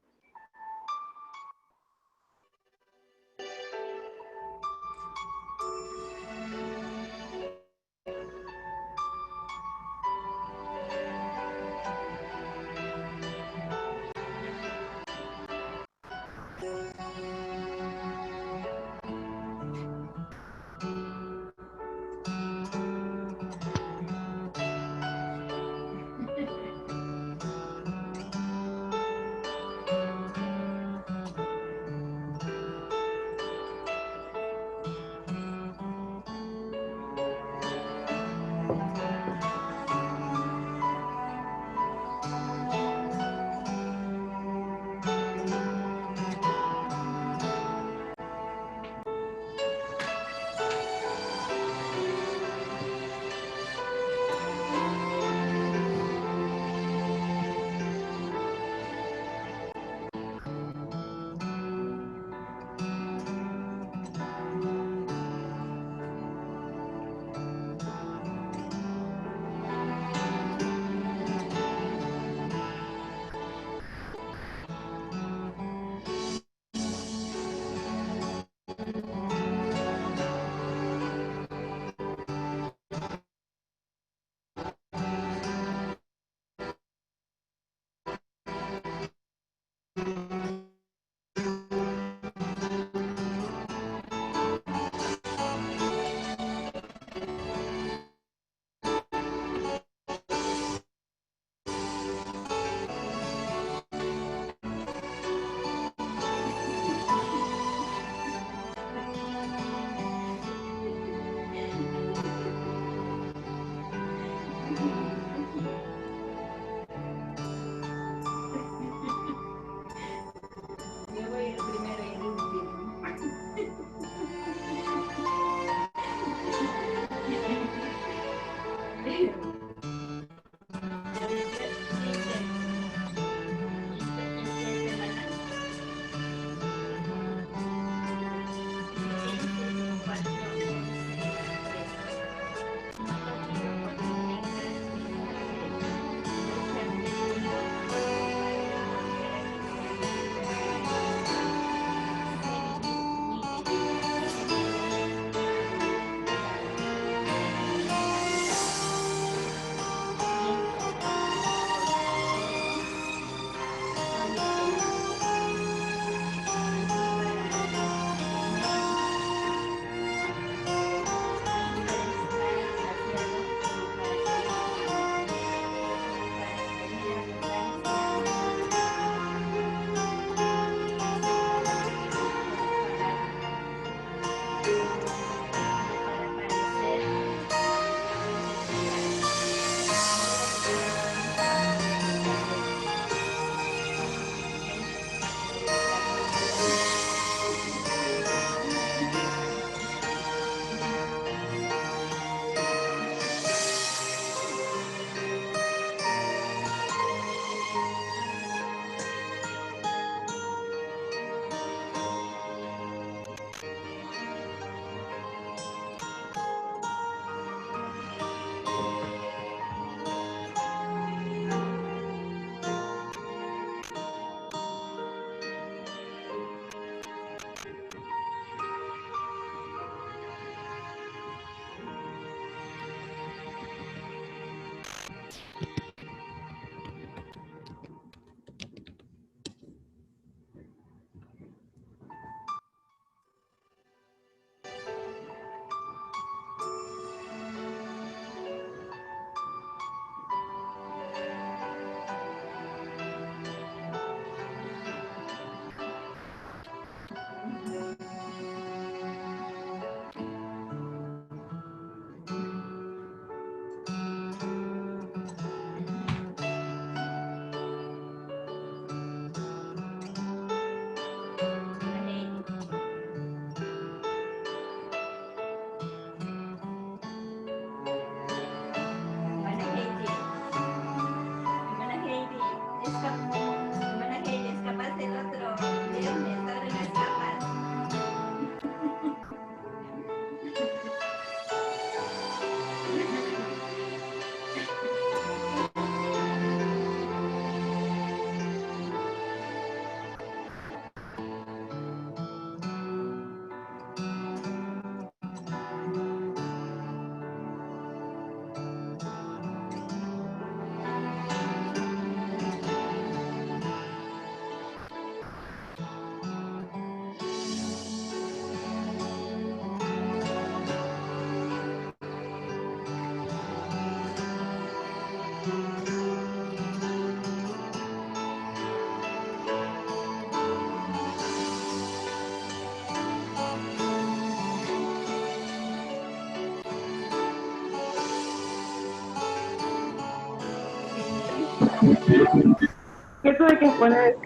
S1: ¿Qué tuve que poner?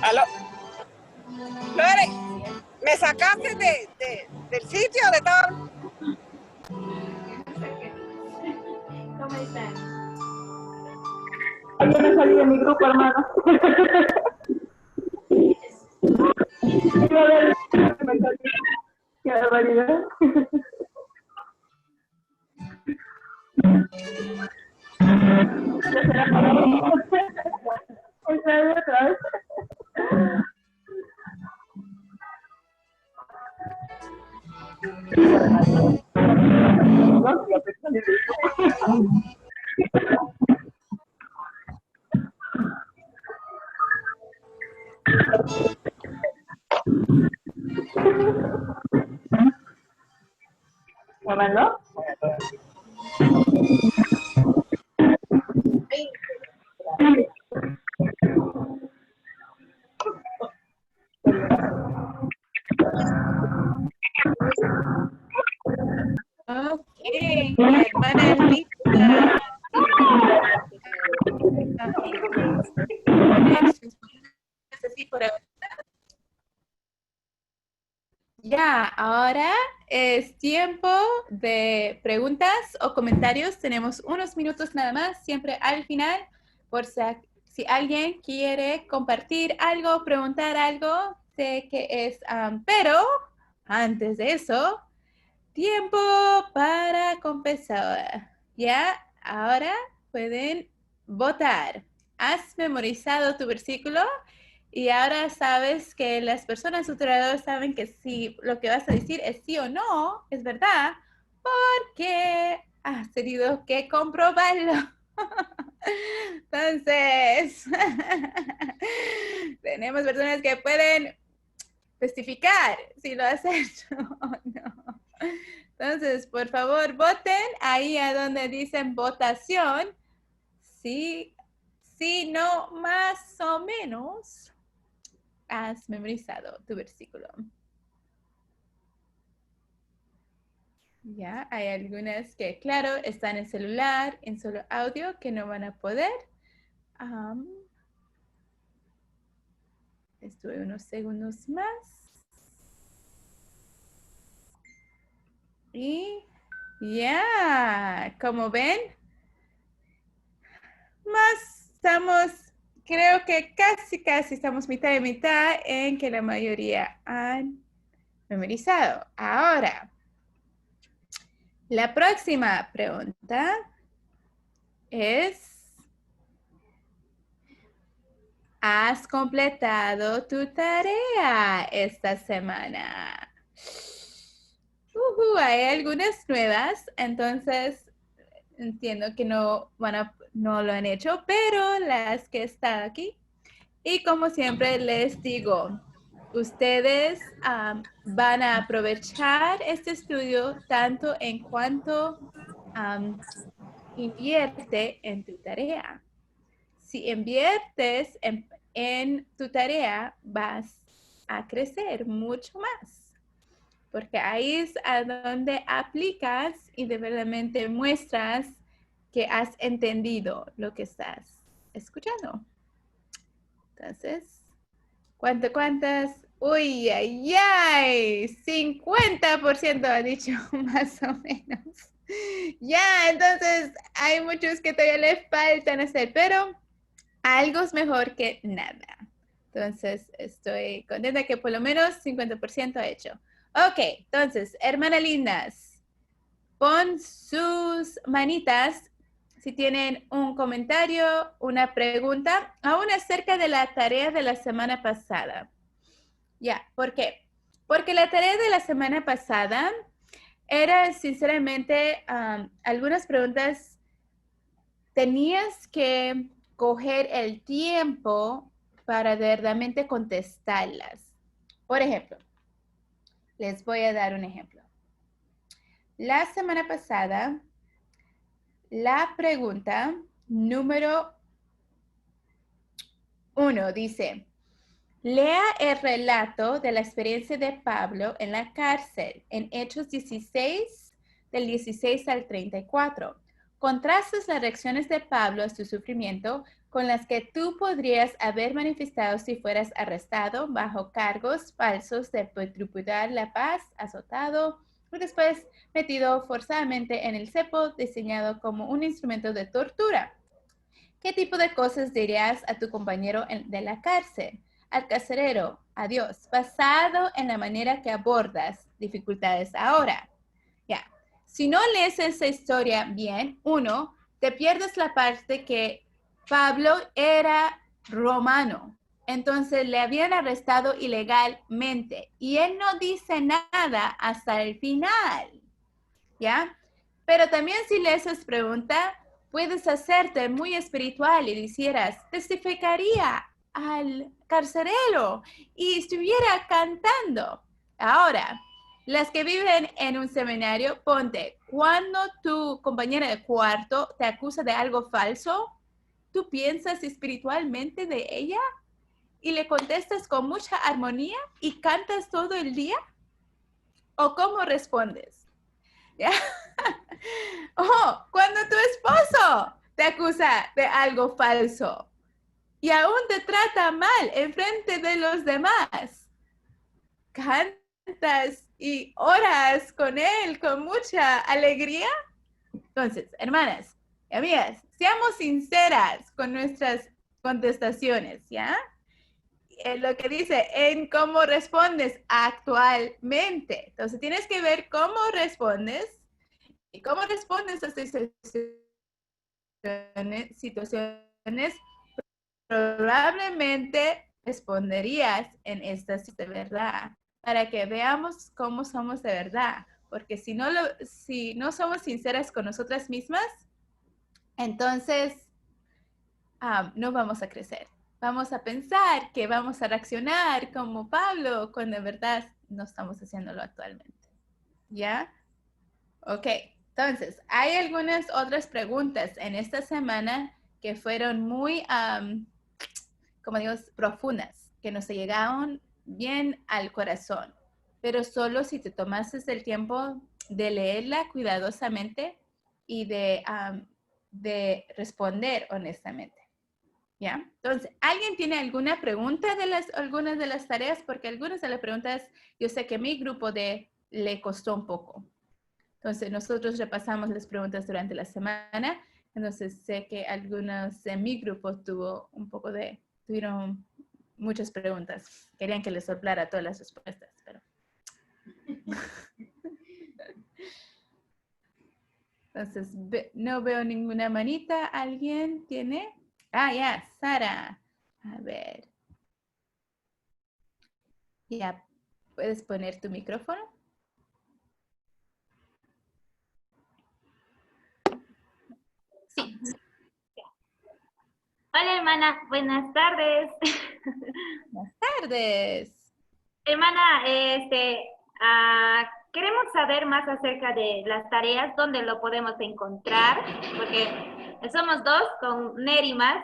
S6: Aló. Lore, ¿me sacaste del sitio donde estaba?
S3: ¿Cómo están?
S1: Yo no salí de mi grupo, hermano. Qué barbaridad. Otra vez, otra vez. ¿Grabando? Ok, hermana Lisa. Así por ahora. Ya, ahora es tiempo de preguntas o comentarios. Tenemos unos minutos nada más, siempre al final, por si alguien quiere compartir algo, preguntar algo, sé que es, pero antes de eso, tiempo para compensar. Ya, ahora pueden votar. ¿Has memorizado tu versículo? Y ahora sabes que las personas tuteladoras saben que sí, lo que vas a decir es sí o no, es verdad, porque has tenido que comprobarlo. Entonces, tenemos personas que pueden testificar si lo has hecho o no. Entonces, por favor, voten ahí a donde dicen votación. Sí, sí, no, más o menos has memorizado tu versículo. Ya, hay algunas que, claro, están en celular, en solo audio, que no van a poder. Estuve unos segundos más. Y ya, como ven, más estamos, creo que casi estamos mitad y mitad en que la mayoría han memorizado. Ahora, la próxima pregunta es, ¿has completado tu tarea esta semana? Hay algunas nuevas, entonces entiendo que no lo han hecho, pero las que están aquí. Y como siempre les digo, ustedes van a aprovechar este estudio tanto en cuanto invierte en tu tarea. Si inviertes en tu tarea, vas a crecer mucho más, porque ahí es a donde aplicas y de verdad muestras que has entendido lo que estás escuchando. Entonces, ¿cuántas? Uy, ay, ay, 50% ha dicho más o menos. Ya, entonces hay muchos que todavía les faltan hacer, pero algo es mejor que nada. Entonces, estoy contenta que por lo menos 50% ha hecho. Ok, entonces, hermanas lindas, pon sus manitas si tienen un comentario, una pregunta, aún acerca de la tarea de la semana pasada. Ya, ¿por qué? Porque la tarea de la semana pasada era sinceramente algunas preguntas, tenías que coger el tiempo para verdaderamente contestarlas. Por ejemplo, les voy a dar un ejemplo. La semana pasada, la pregunta número 1 dice, lea el relato de la experiencia de Pablo en la cárcel en Hechos 16, del 16 al 34. Contrastas las reacciones de Pablo a su sufrimiento con las que tú podrías haber manifestado si fueras arrestado bajo cargos falsos de perturbar la paz, azotado y después metido forzadamente en el cepo diseñado como un instrumento de tortura. ¿Qué tipo de cosas dirías a tu compañero de la cárcel, al carcelero, a Dios, basado en la manera que abordas dificultades ahora? Ya. Si no lees esa historia bien, uno, te pierdes la parte que Pablo era romano. Entonces le habían arrestado ilegalmente y él no dice nada hasta el final. ¿Ya? Pero también si lees esa pregunta, puedes hacerte muy espiritual y dijeras, testificaría al carcelero y estuviera cantando. Ahora, las que viven en un seminario, ponte, cuando tu compañera de cuarto te acusa de algo falso, ¿tú piensas espiritualmente de ella? ¿Y le contestas con mucha armonía y cantas todo el día? ¿O cómo respondes? ¿Ya? Oh, cuando tu esposo te acusa de algo falso y aún te trata mal en frente de los demás, cantas y oras con él con mucha alegría. Entonces, hermanas y amigas, seamos sinceras con nuestras contestaciones, ¿ya? Lo que dice, en cómo respondes actualmente. Entonces, tienes que ver cómo respondes y cómo respondes a estas situaciones. Probablemente responderías en estas de verdad, para que veamos cómo somos de verdad. Porque si no somos sinceras con nosotras mismas, entonces no vamos a crecer. Vamos a pensar que vamos a reaccionar como Pablo, cuando en verdad no estamos haciéndolo actualmente. ¿Ya? Ok, entonces, hay algunas otras preguntas en esta semana que fueron muy, como digo, profundas, que nos llegaron bien al corazón, pero solo si te tomases el tiempo de leerla cuidadosamente y de responder honestamente. ¿Ya? Entonces, ¿alguien tiene alguna pregunta de algunas de las tareas? Porque algunas de las preguntas yo sé que a mi grupo le costó un poco. Entonces, nosotros repasamos las preguntas durante la semana. Entonces, sé que algunos de mi grupo tuvieron muchas preguntas. Querían que les soplara todas las respuestas, pero... Entonces, no veo ninguna manita. ¿Alguien tiene? Ah, ya, Sara. A ver. Ya, ¿puedes poner tu micrófono? Sí.
S3: Hola, hermana. Buenas tardes.
S1: Buenas tardes.
S3: Hermana, queremos saber más acerca de las tareas, dónde lo podemos encontrar, porque somos dos con Neri más.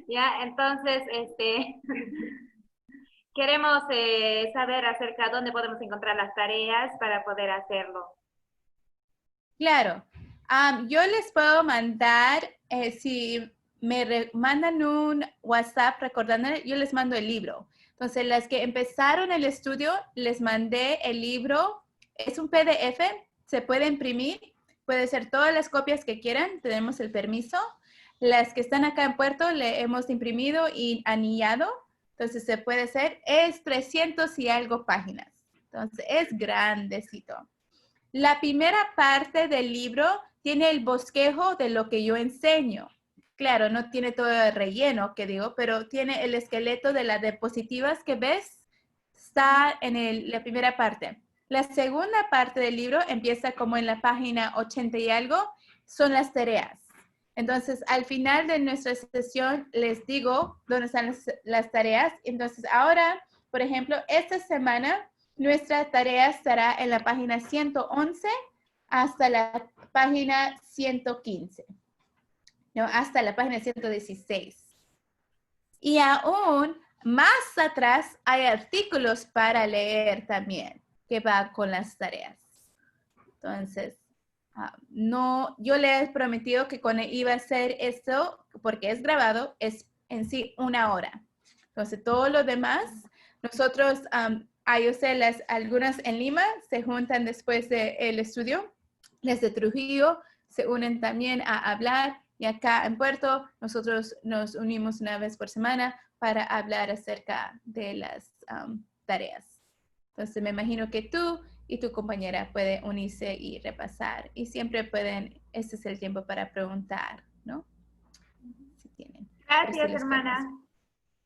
S3: Ya, entonces, queremos saber acerca de dónde podemos encontrar las tareas para poder hacerlo.
S1: Claro. Yo les puedo mandar, si me mandan un WhatsApp recordándole, yo les mando el libro. Entonces, las que empezaron el estudio, les mandé el libro. Es un PDF, se puede imprimir, puede ser todas las copias que quieran, tenemos el permiso. Las que están acá en Puerto, le hemos imprimido y anillado. Entonces, se puede hacer. Es 300 y algo páginas. Entonces, es grandecito. La primera parte del libro tiene el bosquejo de lo que yo enseño. Claro, no tiene todo el relleno que digo, pero tiene el esqueleto de las diapositivas que ves, está en la primera parte. La segunda parte del libro empieza como en la página 80 y algo, son las tareas. Entonces, al final de nuestra sesión les digo dónde están las tareas. Entonces, ahora, por ejemplo, esta semana nuestra tarea estará en la página 111 hasta la página 115, ¿no? Hasta la página 116. Y aún más atrás hay artículos para leer también, que va con las tareas. Entonces, no, yo le he prometido que cuando iba a hacer esto, porque es grabado, es en sí 1 hora. Entonces, todo lo demás, nosotros, yo sé, algunas en Lima se juntan después del estudio, desde Trujillo, se unen también a hablar, y acá en Puerto, nosotros nos unimos 1 vez por semana para hablar acerca de las tareas. Entonces, me imagino que tú y tu compañera pueden unirse y repasar. Y siempre pueden, este es el tiempo para preguntar, ¿no? Si tienen.
S3: Gracias, hermana.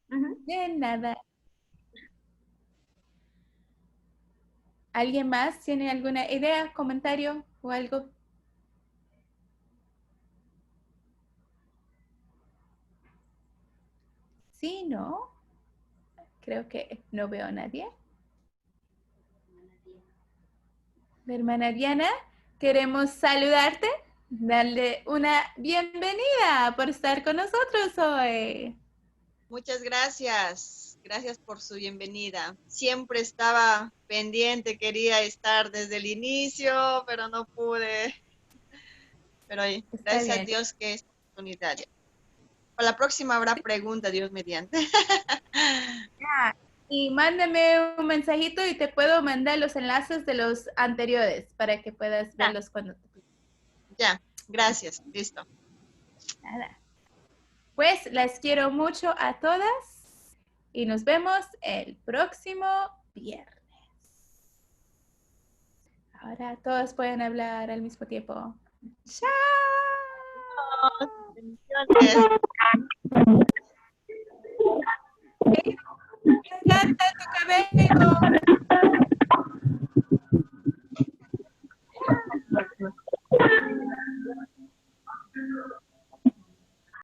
S1: De nada. ¿Alguien más tiene alguna idea, comentario o algo? Sí, no. Creo que no veo a nadie. La hermana Diana, queremos saludarte, darle una bienvenida por estar con nosotros hoy.
S7: Muchas gracias. Gracias por su bienvenida. Siempre estaba pendiente, quería estar desde el inicio, pero no pude. Pero gracias a Dios que es unitaria. Para la próxima habrá pregunta, Dios mediante.
S1: Y mándame un mensajito y te puedo mandar los enlaces de los anteriores para que puedas verlos cuando te...
S7: Ya, gracias. Listo.
S1: Nada. Pues las quiero mucho a todas y nos vemos el próximo viernes. Ahora todos pueden hablar al mismo tiempo. ¡Chao! Me encanta tu cabello.